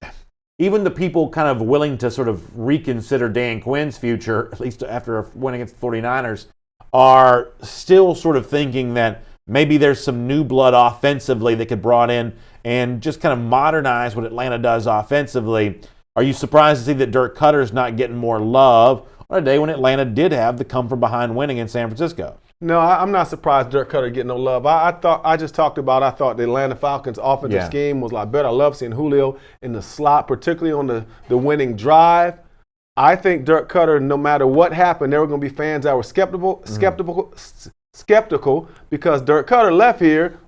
even the people kind of willing to sort of reconsider Dan Quinn's future, at least after a win against the 49ers, are still sort of thinking that maybe there's some new blood offensively that could brought in and just kind of modernize what Atlanta does offensively. Are you surprised to see that Dirk Koetter is not getting more love on a day when Atlanta did have the come-from-behind winning in San Francisco? No, I'm not surprised Dirk Koetter getting no love. I thought the Atlanta Falcons offensive scheme was a lot better. I love seeing Julio in the slot, particularly on the winning drive. I think Dirk Koetter, no matter what happened, there were going to be fans that were skeptical because Dirk Koetter left here,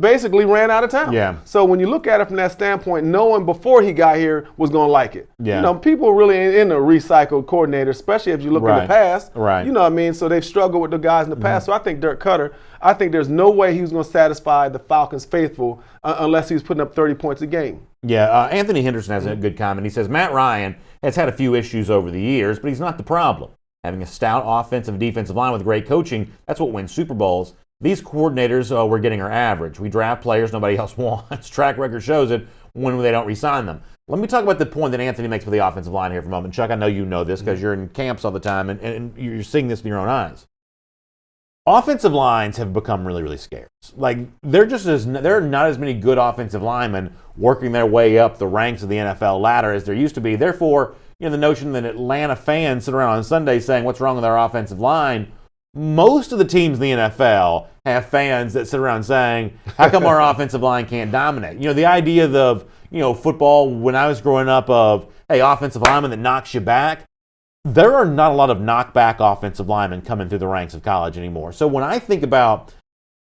basically ran out of town. Yeah. So when you look at it from that standpoint, no one before he got here was going to like it. Yeah. You know, people really ain't in a recycled coordinator, especially if you look in the past. Right. You know what I mean? So they've struggled with the guys in the past. So I think Dirk Koetter, I think there's no way he was going to satisfy the Falcons faithful unless he was putting up 30 points a game. Yeah, Anthony Henderson has a good comment. He says, Matt Ryan has had a few issues over the years, but he's not the problem. Having a stout offensive and defensive line with great coaching, that's what wins Super Bowls. These coordinators we're getting are average. We draft players nobody else wants. Track record shows it when they don't re-sign them. Let me talk about the point that Anthony makes with the offensive line here for a moment. Chuck, I know you know this because you're in camps all the time and you're seeing this with your own eyes. Offensive lines have become really, really scarce. Like, there are not as many good offensive linemen working their way up the ranks of the NFL ladder as there used to be. Therefore, you know, the notion that Atlanta fans sit around on Sunday saying, what's wrong with our offensive line? Most of the teams in the NFL have fans that sit around saying, how come our offensive line can't dominate? You know, the idea of, you know, football when I was growing up of, hey, offensive lineman that knocks you back, there are not a lot of knockback offensive linemen coming through the ranks of college anymore. So when I think about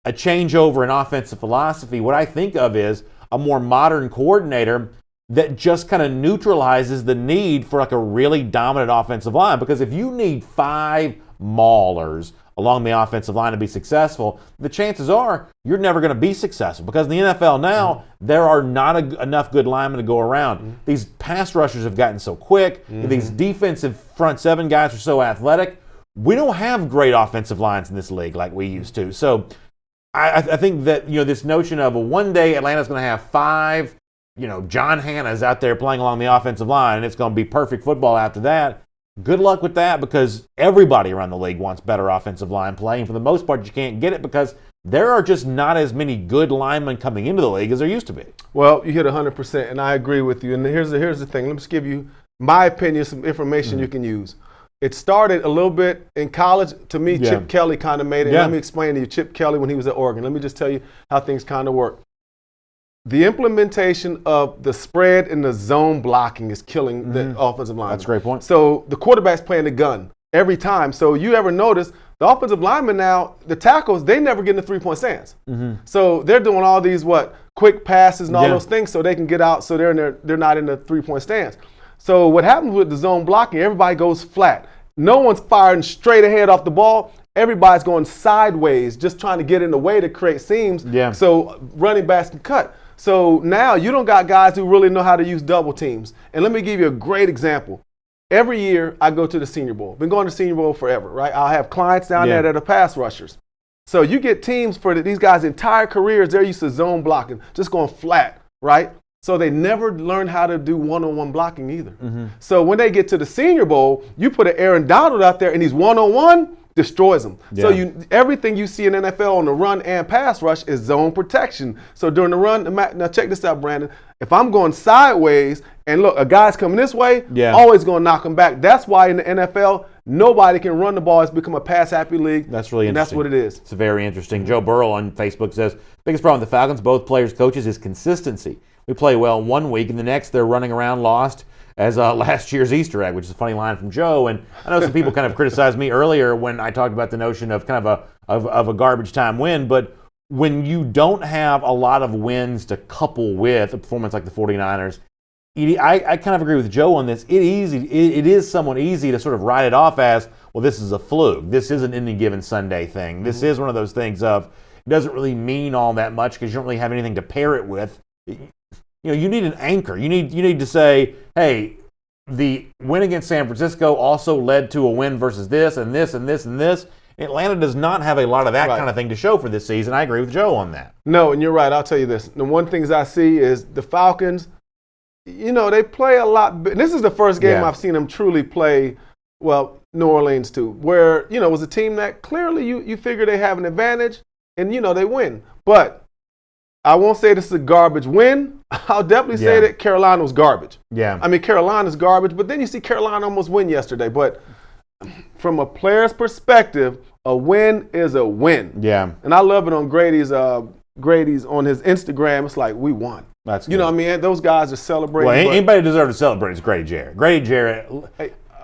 a changeover in offensive philosophy, what I think of is a more modern coordinator that just kind of neutralizes the need for like a really dominant offensive line. Because if you need 5 maulers along the offensive line to be successful, the chances are you're never going to be successful because in the NFL now, there are not enough good linemen to go around. These pass rushers have gotten so quick. These defensive front 7 guys are so athletic. We don't have great offensive lines in this league like we used to. So I think that, you know, this notion of one day Atlanta's going to have 5, you know, John Hanna's out there playing along the offensive line and it's going to be perfect football after that. Good luck with that because everybody around the league wants better offensive line play. And for the most part, you can't get it because there are just not as many good linemen coming into the league as there used to be. Well, you hit 100%, and I agree with you. And here's the thing. Let me just give you my opinion, some information you can use. It started a little bit in college. To me, Chip Kelly kind of made it. Let me explain to you Chip Kelly when he was at Oregon. Let me just tell you how things kind of work. The implementation of the spread and the zone blocking is killing the offensive line. That's a great point. So the quarterback's playing the gun every time. So you ever notice the offensive linemen now, the tackles, they never get in the 3-point stance. So they're doing all these quick passes and all those things so they can get out so they're not in the 3-point stance. So what happens with the zone blocking, everybody goes flat. No one's firing straight ahead off the ball. Everybody's going sideways, just trying to get in the way to create seams so running backs can cut. So now you don't got guys who really know how to use double teams. And let me give you a great example. Every year I go to the Senior Bowl. Been going to the Senior Bowl forever, right? I'll have clients down there that are pass rushers. So you get teams for these guys' entire careers, they're used to zone blocking, just going flat, right? So they never learn how to do one-on-one blocking either. So when they get to the Senior Bowl, you put an Aaron Donald out there and he's one-on-one, destroys them. So everything you see in NFL on the run and pass rush is zone protection. So during the run, now check this out, Brandon. If I'm going sideways and look, a guy's coming this way, always going to knock him back. That's why in the NFL, nobody can run the ball. It's become a pass-happy league. That's really interesting. And that's what it is. It's very interesting. Joe Burrow on Facebook says, biggest problem with the Falcons, both players, coaches, is consistency. We play well one week, and the next they're running around lost as last year's Easter egg, which is a funny line from Joe. And I know some people kind of criticized me earlier when I talked about the notion of kind of a garbage time win, but when you don't have a lot of wins to couple with a performance like the 49ers, I kind of agree with Joe on this. It is somewhat easy to sort of write it off as, well, this is a fluke. This isn't any given Sunday thing. This is one of those things of, it doesn't really mean all that much because you don't really have anything to pair it with. You know, you need an anchor. You need to say, hey, the win against San Francisco also led to a win versus this and this and this and this. Atlanta does not have a lot of that kind of thing to show for this season. I agree with Joe on that. No, and you're right. I'll tell you this. The one thing I see is the Falcons, you know, they play a lot. This is the first game I've seen them truly play Well, New Orleans too, where, it was a team that clearly you figure they have an advantage and, they win. But I won't say this is a garbage win. I'll definitely say that Carolina was garbage. Yeah. I mean, Carolina's garbage, but then you see Carolina almost win yesterday. But from a player's perspective, a win is a win. Yeah. And I love it on Grady's on his Instagram. It's like, we won. That's good. You know what I mean? Those guys are celebrating. Well, anybody deserves to celebrate is Grady Jarrett. Grady Jarrett,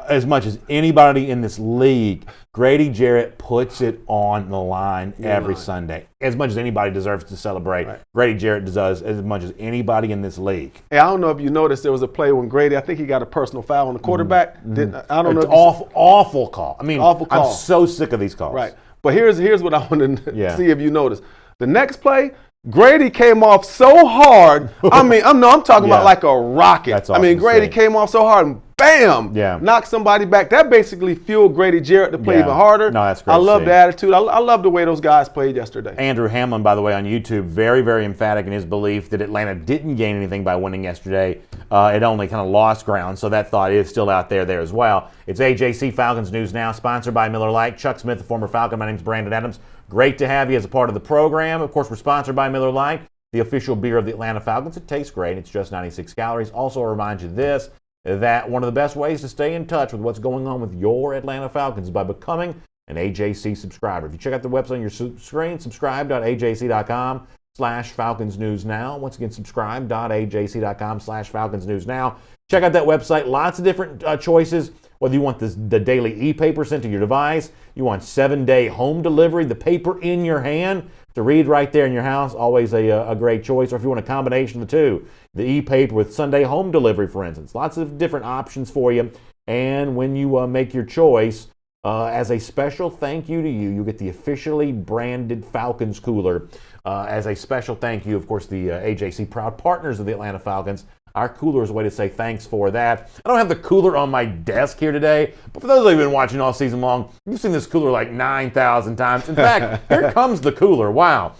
as much as anybody in this league, Grady Jarrett puts it on the line every Sunday. As much as anybody deserves to celebrate, Grady Jarrett does as much as anybody in this league. Hey, I don't know if you noticed, there was a play when Grady, I think he got a personal foul on the quarterback. I don't know. It's awful call. I mean, awful call. I'm so sick of these calls. Right. But here's what I want to see if you notice. The next play, Grady came off so hard. I mean, I'm talking about like a rocket. That's I mean, Grady came off so hard and bam, knocked somebody back. That basically fueled Grady Jarrett to play even harder. No, that's great. I love the attitude. I love the way those guys played yesterday. Andrew Hamlin, by the way, on YouTube, very, very emphatic in his belief that Atlanta didn't gain anything by winning yesterday. It only kind of lost ground, so that thought is still out there as well. It's AJC Falcons News Now, sponsored by Miller Lite. Chuck Smith, the former Falcon. My name's Brandon Adams. Great to have you as a part of the program. Of course, we're sponsored by Miller Lite, the official beer of the Atlanta Falcons. It tastes great. It's just 96 calories. Also, I'll remind you this, that one of the best ways to stay in touch with what's going on with your Atlanta Falcons is by becoming an AJC subscriber. If you check out the website on your screen, subscribe.ajc.com/Falcons News Now. Once again, subscribe.ajc.com/Falcons News Now. Check out that website. Lots of different choices. Whether you want the daily e-paper sent to your device, you want 7-day home delivery, the paper in your hand to read right there in your house, always a great choice. Or if you want a combination of the two, the e-paper with Sunday home delivery, for instance. Lots of different options for you. And when you make your choice, as a special thank you to you, you get the officially branded Falcons cooler. As a special thank you, of course, the AJC proud partners of the Atlanta Falcons. Our cooler is a way to say thanks for that. I don't have the cooler on my desk here today, but for those of you who've been watching all season long, you've seen this cooler like 9,000 times. In fact, here comes the cooler. Wow.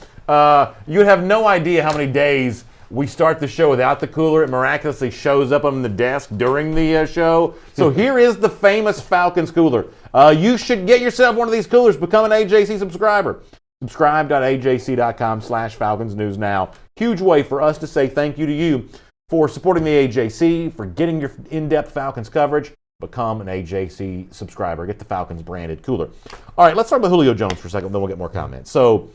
You have no idea how many days we start the show without the cooler. It miraculously shows up on the desk during the show. So here is the famous Falcons cooler. You should get yourself one of these coolers. Become an AJC subscriber. Subscribe.ajc.com/Falcons News Now. Huge way for us to say thank you to you for supporting the AJC, for getting your in-depth Falcons coverage. Become an AJC subscriber. Get the Falcons branded cooler. All right, let's talk about Julio Jones for a second, then we'll get more comments. So,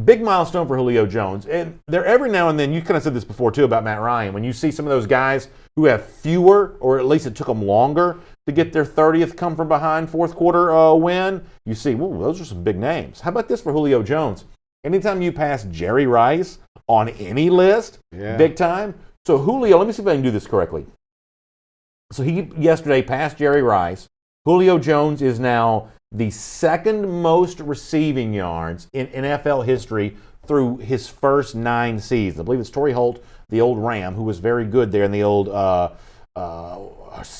big milestone for Julio Jones. And there every now and then, you kind of said this before too about Matt Ryan, when you see some of those guys who have fewer, or at least it took them longer to get their 30th come from behind fourth quarter win, you see, whoa, those are some big names. How about this for Julio Jones? Anytime you pass Jerry Rice on any list, big time. So Julio, let me see if I can do this correctly. So he yesterday passed Jerry Rice. Julio Jones is now the second most receiving yards in NFL history through his first 9 seasons. I believe it's Torrey Holt, the old Ram, who was very good there in the old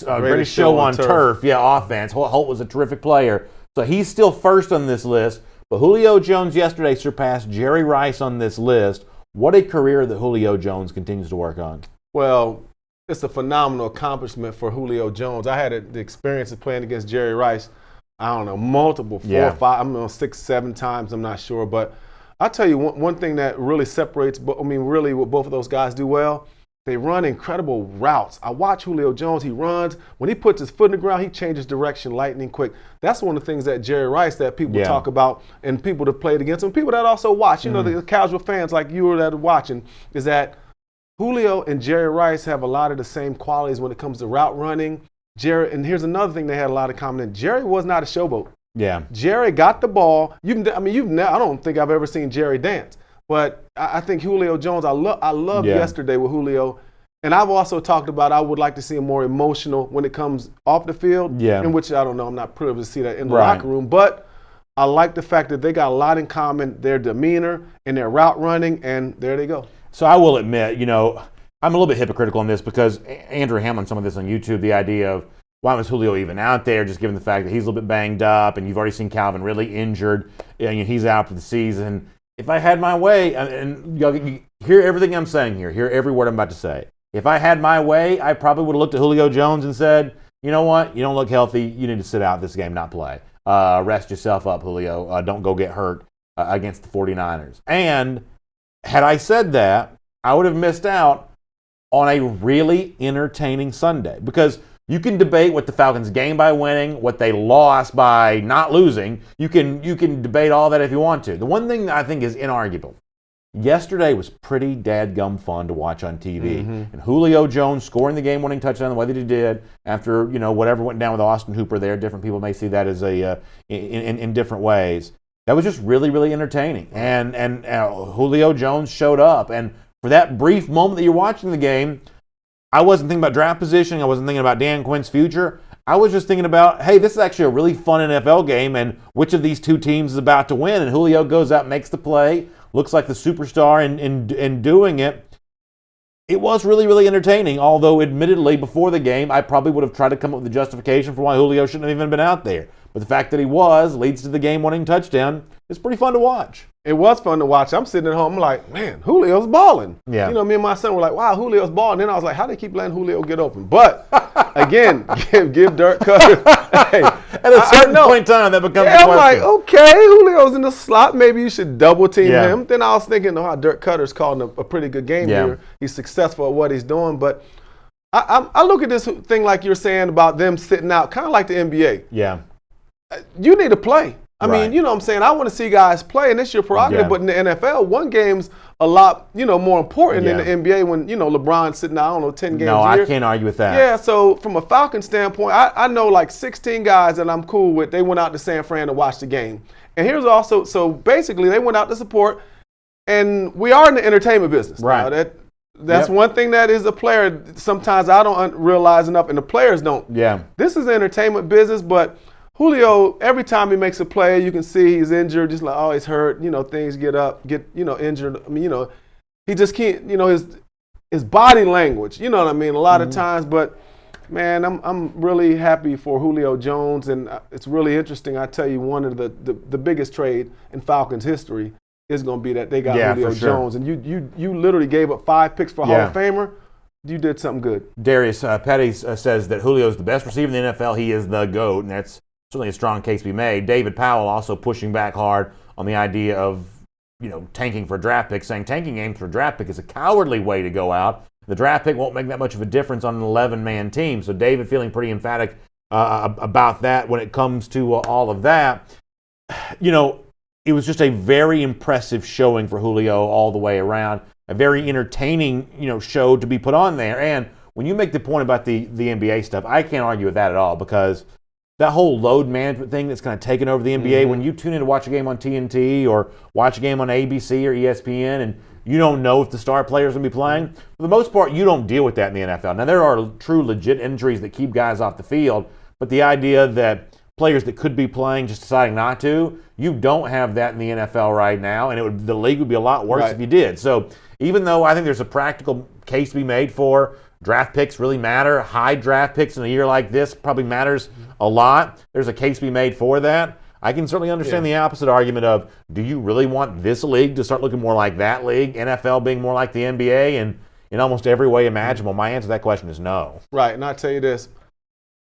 British Show on Turf offense. Holt was a terrific player. So he's still first on this list. But Julio Jones yesterday surpassed Jerry Rice on this list. What a career that Julio Jones continues to work on. Well, it's a phenomenal accomplishment for Julio Jones. I had the experience of playing against Jerry Rice, I don't know, multiple, 4 or 5, 6, 7 times, I'm not sure. But I'll tell you one thing that really separates, really what both of those guys do well, they run incredible routes. I watch Julio Jones, he runs. When he puts his foot in the ground, he changes direction lightning quick. That's one of the things that Jerry Rice that people talk about, and people that played against him, people that also watch, the casual fans like you that are watching, is that Julio and Jerry Rice have a lot of the same qualities when it comes to route running. And here's another thing they had a lot of common in. Jerry was not a showboat. Yeah. Jerry got the ball. I don't think I've ever seen Jerry dance. But I think Julio Jones, I loved yesterday with Julio. And I've also talked about I would like to see him more emotional when it comes off the field, in which I don't know, I'm not privileged to see that in the locker room. But I like the fact that they got a lot in common, their demeanor and their route running, and there they go. So I will admit, I'm a little bit hypocritical on this because Andrew Hamlin, some of this on YouTube, the idea of why was Julio even out there, just given the fact that he's a little bit banged up and you've already seen Calvin really injured and he's out for the season. If I had my way, and you hear everything I'm saying here, hear every word I'm about to say. If I had my way, I probably would have looked at Julio Jones and said, you know what? You don't look healthy. You need to sit out this game, not play. Rest yourself up, Julio. Don't go get hurt against the 49ers. And had I said that, I would have missed out on a really entertaining Sunday, because you can debate what the Falcons gained by winning, what they lost by not losing. You can debate all that if you want to. The one thing that I think is inarguable, yesterday was pretty dadgum fun to watch on TV. And Julio Jones scoring the game-winning touchdown the way that he did after, whatever went down with Austin Hooper there. Different people may see that as in different ways. That was just really, really entertaining. And Julio Jones showed up. And for that brief moment that you're watching the game, I wasn't thinking about draft positioning. I wasn't thinking about Dan Quinn's future. I was just thinking about, hey, this is actually a really fun NFL game, and which of these two teams is about to win? And Julio goes out, makes the play, looks like the superstar in doing it. It was really, really entertaining, although admittedly before the game, I probably would have tried to come up with a justification for why Julio shouldn't have even been out there. But the fact that he leads to the game-winning touchdown. It's pretty fun to watch. It was fun to watch. I'm sitting at home, I'm like, man, Julio's balling. Yeah. Me and my son were like, wow, Julio's balling. Then I was like, how do they keep letting Julio get open? But, again, give Dirk Koetter. Hey, at a certain point in time, that becomes a question. I'm like, okay, Julio's in the slot. Maybe you should double team him. Then I was thinking, Dirk Koetter's calling a pretty good game here. He's successful at what he's doing. But I look at this thing like you're saying about them sitting out, kind of like the NBA. Yeah. You need to play. I mean, you know what I'm saying? I want to see guys play, and it's your prerogative. But in the NFL, one game's a lot, more important than the NBA when, LeBron's sitting out, 10 games a year. No, I can't argue with that. Yeah, so from a Falcons standpoint, I know like 16 guys that I'm cool with. They went out to San Fran to watch the game. And here's also, so basically they went out to support, and we are in the entertainment business. Right. Now, that's one thing that is a player, sometimes I don't realize enough, and the players don't. Yeah. This is the entertainment business, but Julio, every time he makes a play, you can see he's injured, just like, oh, he's hurt, things get injured. I mean, he just can't, his body language, you know what I mean, a lot of times. But, man, I'm really happy for Julio Jones, and it's really interesting. I tell you, one of the biggest trade in Falcons history is going to be that they got Julio Jones. And you literally gave up 5 picks for Hall of Famer. You did something good. Darius Petty says that Julio is the best receiver in the NFL. He is the GOAT, and that's certainly a strong case to be made. David Powell also pushing back hard on the idea of, tanking for a draft pick, saying tanking games for a draft pick is a cowardly way to go out. The draft pick won't make that much of a difference on an 11-man team. So David feeling pretty emphatic about that when it comes to all of that. It was just a very impressive showing for Julio all the way around. A very entertaining, show to be put on there. And when you make the point about the NBA stuff, I can't argue with that at all, because that whole load management thing that's kind of taken over the NBA, when you tune in to watch a game on TNT or watch a game on ABC or ESPN and you don't know if the star player's going to be playing, for the most part, you don't deal with that in the NFL. Now, there are true legit injuries that keep guys off the field, but the idea that players that could be playing just deciding not to, you don't have that in the NFL right now, and the league would be a lot worse if you did. So even though I think there's a practical case to be made for draft picks really matter, high draft picks in a year like this probably matters a lot, there's a case to be made for that. I can certainly understand the opposite argument of, do you really want this league to start looking more like that league, NFL being more like the NBA, and in almost every way imaginable? My answer to that question is no. Right, and I'll tell you this.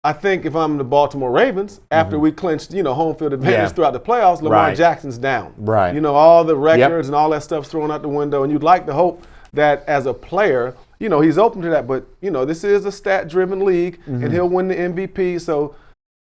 I think if I'm the Baltimore Ravens, after we clinched, home field advantage throughout the playoffs, Lamar Jackson's down. Right. All the records and all that stuff's thrown out the window, and you'd like to hope that as a player, he's open to that. But, this is a stat-driven league, and he'll win the MVP. So,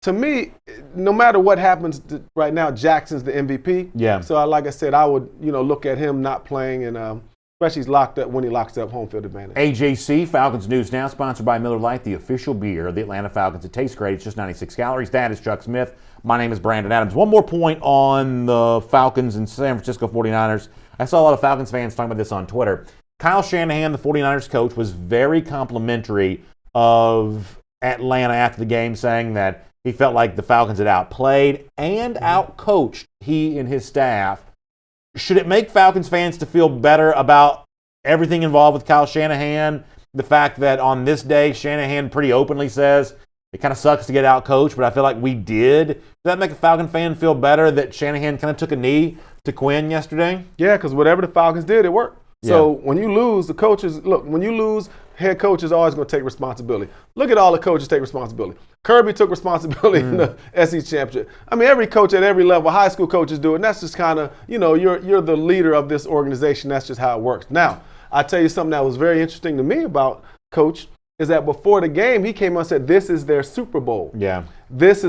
to me, no matter what happens right now, Jackson's the MVP. Yeah. So, like I said, I would, look at him not playing, and especially when he locks up home field advantage. AJC, Falcons News Now, sponsored by Miller Lite, the official beer of the Atlanta Falcons. It tastes great. It's just 96 calories. That is Chuck Smith. My name is Brandon Adams. One more point on the Falcons and San Francisco 49ers. I saw a lot of Falcons fans talking about this on Twitter. Kyle Shanahan, the 49ers coach, was very complimentary of Atlanta after the game, saying that he felt like the Falcons had outplayed and outcoached he and his staff. Should it make Falcons fans to feel better about everything involved with Kyle Shanahan? The fact that on this day, Shanahan pretty openly says, it kind of sucks to get outcoached, but I feel like we did. Does that make a Falcon fan feel better that Shanahan kind of took a knee to Quinn yesterday? Yeah, because whatever the Falcons did, it worked. So when you lose, the coaches, look, when you lose head coach is always going to take responsibility. Look at all the coaches take responsibility. Kirby took responsibility in the SEC championship. I mean, every coach at every level, high school coaches do it, and that's just kind of, you're the leader of this organization. That's just how it works. Now, I tell you something that was very interesting to me about Coach is that before the game, he came out and said, this is their Super Bowl. Yeah.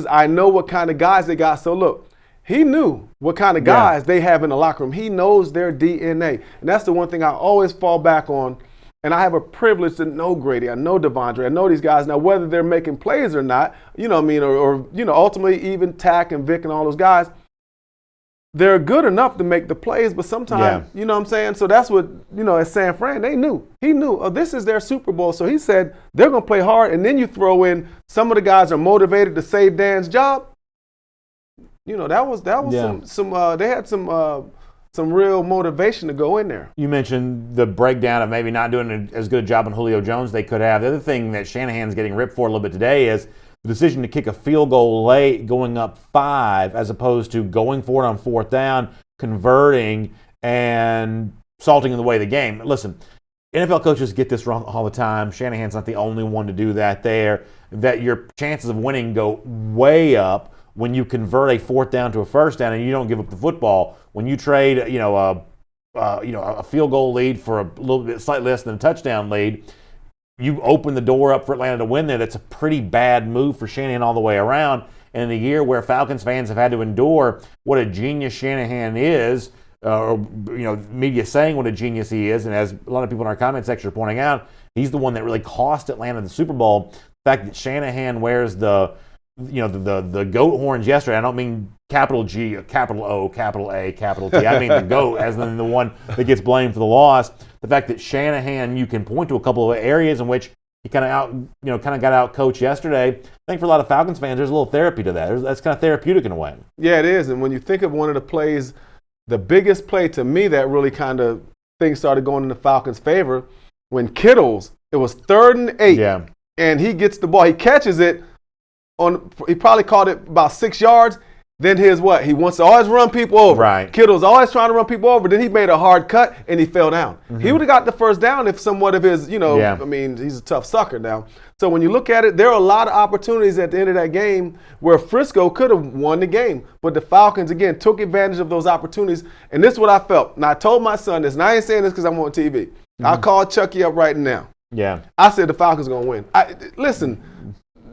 I know what kind of guys they got. So look, he knew what kind of guys they have in the locker room. He knows their DNA. And that's the one thing I always fall back on. And I have a privilege to know Grady. I know Devondre. I know these guys. Now, whether they're making plays or not, or ultimately even Tack and Vic and all those guys, they're good enough to make the plays, but sometimes, you know what I'm saying? So that's what, at San Fran, they knew. He knew, this is their Super Bowl. So he said they're going to play hard. And then you throw in some of the guys are motivated to save Dan's job. That was they had some real motivation to go in there. You mentioned the breakdown of maybe not doing as good a job on Julio Jones they could have. The other thing that Shanahan's getting ripped for a little bit today is the decision to kick a field goal late, going up 5, as opposed to going for it on 4th down, converting, and salting in the way of the game. Listen, NFL coaches get this wrong all the time. Shanahan's not the only one to do that there. That your chances of winning go way up when you convert a 4th down to a 1st down and you don't give up the football. When you trade, a field goal lead for a little bit slightly less than a touchdown lead, you open the door up for Atlanta to win there. That's a pretty bad move for Shanahan all the way around. And in a year where Falcons fans have had to endure what a genius Shanahan is, media saying what a genius he is, and as a lot of people in our comment section are pointing out, he's the one that really cost Atlanta the Super Bowl. The fact that Shanahan wears the goat horns yesterday, I don't mean capital G, capital O, capital A, capital T. I mean the GOAT as in the one that gets blamed for the loss. The fact that Shanahan, you can point to a couple of areas in which he kind of got out coached yesterday. I think for a lot of Falcons fans, there's a little therapy to that. That's kind of therapeutic in a way. Yeah, it is. And when you think of one of the plays, the biggest play to me that really kind of things started going in the Falcons' favor, when Kittles, it was 3rd and 8, and he gets the ball, he catches it. He probably caught it about 6 yards. Then here's what? He wants to always run people over. Right. Kittle's always trying to run people over. Then he made a hard cut, and he fell down. Mm-hmm. He would have got the 1st down if somewhat of his, I mean, he's a tough sucker now. So when you look at it, there are a lot of opportunities at the end of that game where Frisco could have won the game. But the Falcons, again, took advantage of those opportunities. And this is what I felt. And I told my son this, and I ain't saying this because I'm on TV. Mm-hmm. I'll call Chucky up right now. Yeah. I said the Falcons are going to win. Listen,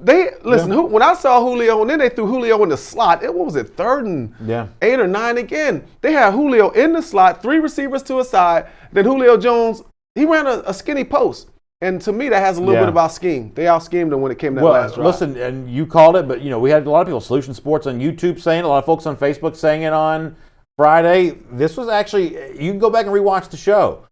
when I saw Julio, and then they threw Julio in the slot, what was it, 3rd and 8 or 9 again? They had Julio in the slot, 3 receivers to a side. Then Julio Jones, he ran a skinny post. And to me, that has a little bit about scheme. They out-schemed him when it came to that last drive. Listen, and you called it, but we had a lot of people, Solution Sports on YouTube saying it, a lot of folks on Facebook saying it on Friday. This was actually, you can go back and rewatch the show.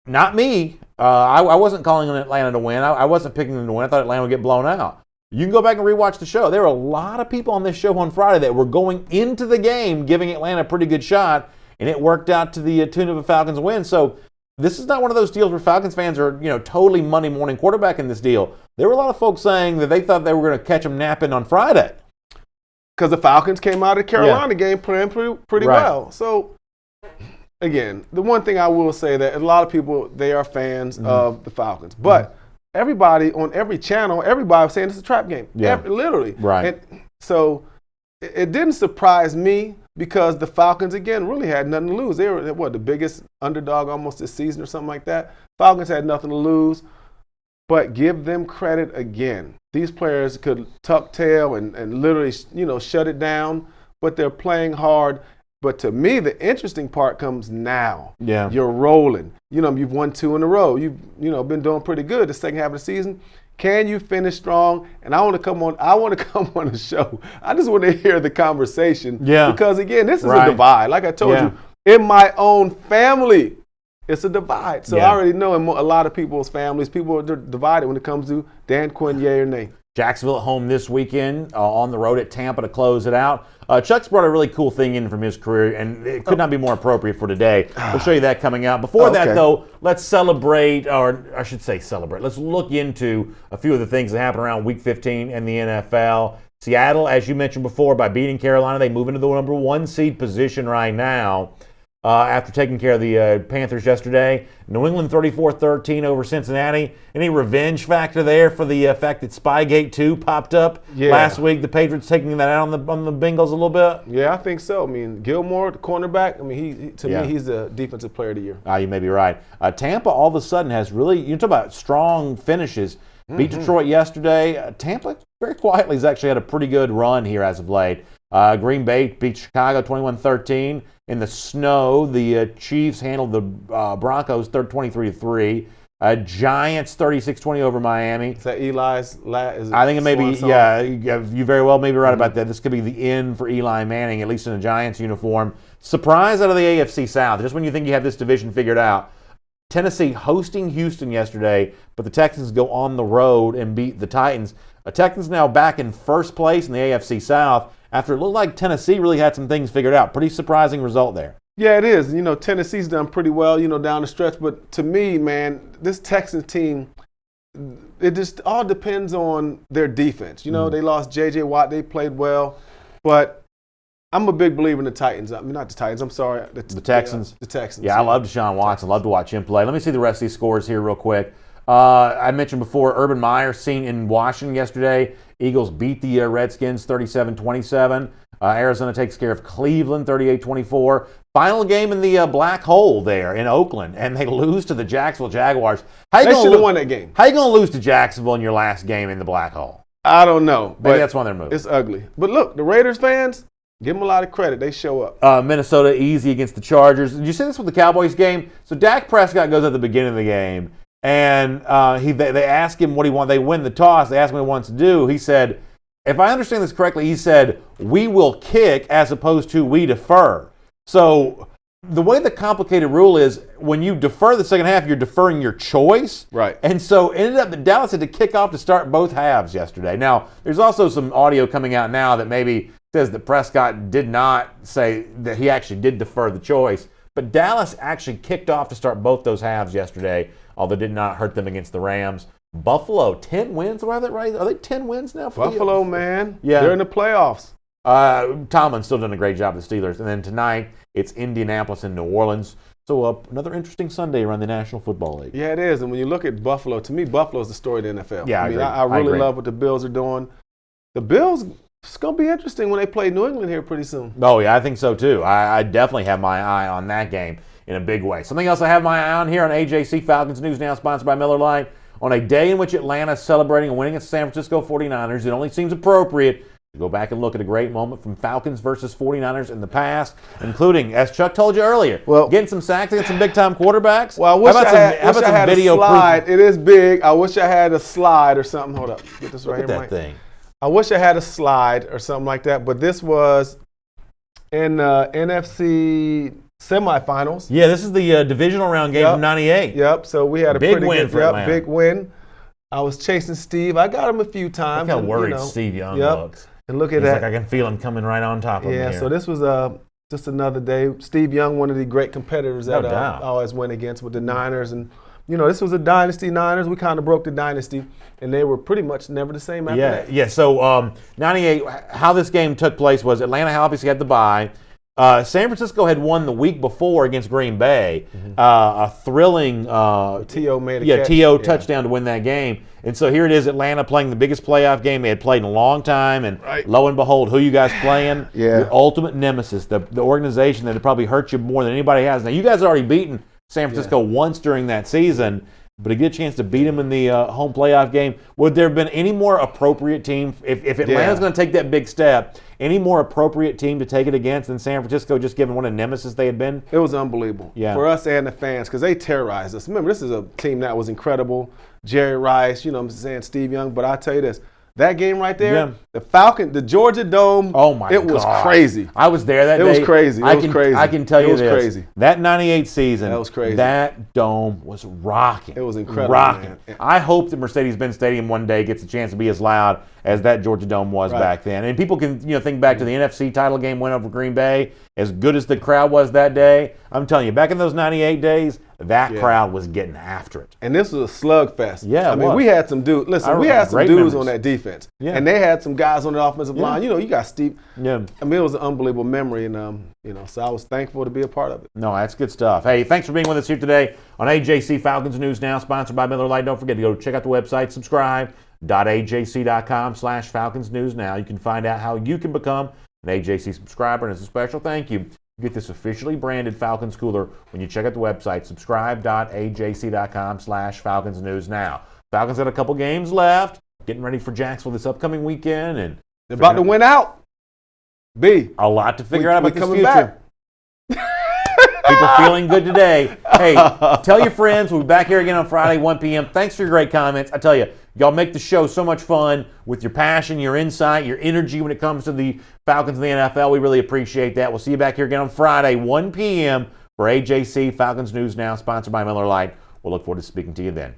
Not me. I wasn't calling on Atlanta to win. I wasn't picking them to win. I thought Atlanta would get blown out. You can go back and rewatch the show. There were a lot of people on this show on Friday that were going into the game giving Atlanta a pretty good shot, and it worked out to the tune of a Falcons win. So this is not one of those deals where Falcons fans are, totally Monday morning quarterbacking this deal. There were a lot of folks saying that they thought they were going to catch them napping on Friday. Because the Falcons came out of the Carolina game playing pretty well. So, again, the one thing I will say that a lot of people, they are fans of the Falcons. But everybody on every channel, everybody was saying it's a trap game. Yeah. Literally. Right. And so it didn't surprise me because the Falcons, again, really had nothing to lose. They were, the biggest underdog almost this season or something like that. Falcons had nothing to lose. But give them credit again. These players could tuck tail and literally, shut it down. But they're playing hard. But to me, the interesting part comes now. Yeah. You're rolling. You've won 2 in a row. You've, been doing pretty good the second half of the season. Can you finish strong? And I want to come on the show. I just want to hear the conversation. Yeah. Because, again, this is a divide. Like I told you, in my own family, it's a divide. So I already know in a lot of people's families, people are divided when it comes to Dan Quinn, yay or nay. Jacksonville at home this weekend, on the road at Tampa to close it out. Chuck's brought a really cool thing in from his career, and it could not be more appropriate for today. We'll show you that coming out. Before that, though, let's celebrate, or I should say celebrate. Let's look into a few of the things that happened around Week 15 in the NFL. Seattle, as you mentioned before, by beating Carolina, they move into the number 1 seed position right now. after taking care of the Panthers yesterday. New England 34-13 over Cincinnati. Any revenge factor there for the fact that Spygate 2 popped up last week? The Patriots taking that out on the Bengals a little bit? Yeah, I think so. I mean, Gilmore, the cornerback, I mean, to me, he's the defensive player of the year. You may be right. Tampa all of a sudden has really, you talk about strong finishes. Beat Detroit yesterday. Tampa very quietly has actually had a pretty good run here as of late. Green Bay beat Chicago 21-13. In the snow, the Chiefs handled the Broncos 23-3. Giants 36-20 over Miami. Is that Eli's I think it may be, you very well may be right about that. This could be the end for Eli Manning, at least in a Giants uniform. Surprise out of the AFC South. Just when you think you have this division figured out. Tennessee hosting Houston yesterday, but the Texans go on the road and beat the Titans. The Texans now back in first place in the AFC South after it looked like Tennessee really had some things figured out. Pretty surprising result there. Yeah, it is. Tennessee's done pretty well, down the stretch. But to me, man, this Texans team, it just all depends on their defense. They lost J.J. Watt. They played well. But I'm a big believer in the Titans. I mean, not the Titans. I'm sorry. The Texans. The Texans. Yeah, I love Deshaun Watson. Love to watch him play. Let me see the rest of these scores here real quick. I mentioned before, Urban Meyer seen in Washington yesterday. Eagles beat the Redskins 37-27. Arizona takes care of Cleveland 38-24. Final game in the black hole there in Oakland, and they lose to the Jacksonville Jaguars. They should have won that game. How you going to lose to Jacksonville in your last game in the black hole? I don't know. Maybe that's one of their moves. It's ugly. But look, the Raiders fans, give them a lot of credit. They show up. Minnesota easy against the Chargers. Did you see this with the Cowboys game? So Dak Prescott goes at the beginning of the game, and they ask him what he wants. They win the toss. They ask him what he wants to do. He said, if I understand this correctly, he said, we will kick as opposed to we defer. So the way the complicated rule is, when you defer the second half, you're deferring your choice. Right. And so it ended up that Dallas had to kick off to start both halves yesterday. Now, there's also some audio coming out now that maybe says that Prescott did not say that he actually did defer the choice. But Dallas actually kicked off to start both those halves yesterday, although it did not hurt them against the Rams. Buffalo, 10 wins. Are they 10 wins now? Buffalo, man. Yeah. They're in the playoffs. Tomlin's still done a great job with the Steelers. And then tonight, it's Indianapolis and New Orleans. So another interesting Sunday around the National Football League. Yeah, it is. And when you look at Buffalo, to me, Buffalo's the story of the NFL. Yeah, I really love what the Bills are doing. The Bills, it's going to be interesting when they play New England here pretty soon. Oh, yeah, I think so, too. I definitely have my eye on that game in a big way. Something else I have my eye on here on AJC Falcons News Now, sponsored by Miller Lite. On a day in which Atlanta is celebrating a win against the San Francisco 49ers, it only seems appropriate to go back and look at a great moment from Falcons versus 49ers in the past, including, as Chuck told you earlier, getting some sacks against some big-time quarterbacks. Well, I wish I had a slide. It is big. I wish I had a slide or something. Hold up. Get this right here, Look at Mike. that thing. I wish I had a slide or something like that, but this was in NFC semifinals. Yeah, this is the divisional round game from '98. Yep. So we had a big pretty win good, for Atlanta. big win. I was chasing Steve. I got him a few times. Look how worried Steve Young looks. And look at He's that. like, I can feel him coming right on top of me. Yeah. Here. So this was just another day. Steve Young, one of the great competitors that I always went against with the Niners, and this was a dynasty. Niners. We kind of broke the dynasty, and they were pretty much never the same after that. Yeah. So '98. How this game took place was Atlanta obviously had the bye. San Francisco had won the week before against Green Bay. A thrilling T.O. made a catch. T.O. touchdown to win that game. And so here it is, Atlanta playing the biggest playoff game they had played in a long time. And lo and behold, who you guys playing? Your ultimate nemesis, the organization that had probably hurt you more than anybody has. Now, you guys had already beaten San Francisco once during that season, but to get a chance to beat them in the home playoff game, would there have been any more appropriate team, if Atlanta's going to take that big step, any more appropriate team to take it against than San Francisco, just given what a nemesis they had been? It was unbelievable for us and the fans, because they terrorized us. Remember, this is a team that was incredible. Jerry Rice, Steve Young, but I'll tell you this. That game right there, the Falcon, the Georgia Dome, it was crazy. I was there that day. It was crazy. It was crazy. I can tell you this. It was crazy. That '98 season, that was crazy. That dome was rocking. It was incredible. Rocking. Man. I hope that Mercedes-Benz Stadium one day gets a chance to be as loud as that Georgia Dome was back then. And people can think back to the NFC title game win over Green Bay. As good as the crowd was that day, I'm telling you, back in those '98 days, that crowd was getting after it. And this was a slugfest. Yeah, I mean, we had some dudes. Listen, we had some dudes on that defense, and they had some guys on the offensive line. You know, you got Steve. Yeah. I mean, it was an unbelievable memory, and so I was thankful to be a part of it. No, that's good stuff. Hey, thanks for being with us here today on AJC Falcons News Now, sponsored by Miller Lite. Don't forget to go check out the website, subscribe.ajc.com/Falcons News Now. You can find out how you can become an AJC subscriber, and as a special thank you, get this officially branded Falcons cooler when you check out the website, subscribe.ajc.com/Falcons News Now. Falcons got a couple games left, getting ready for Jacksonville this upcoming weekend, and they're about to win out. A lot to figure out about this future. Back. People feeling good today. Hey, tell your friends. We'll be back here again on Friday, 1 p.m. Thanks for your great comments. I tell you, y'all make the show so much fun with your passion, your insight, your energy when it comes to the Falcons and the NFL. We really appreciate that. We'll see you back here again on Friday, 1 p.m. for AJC Falcons News Now, sponsored by Miller Lite. We'll look forward to speaking to you then.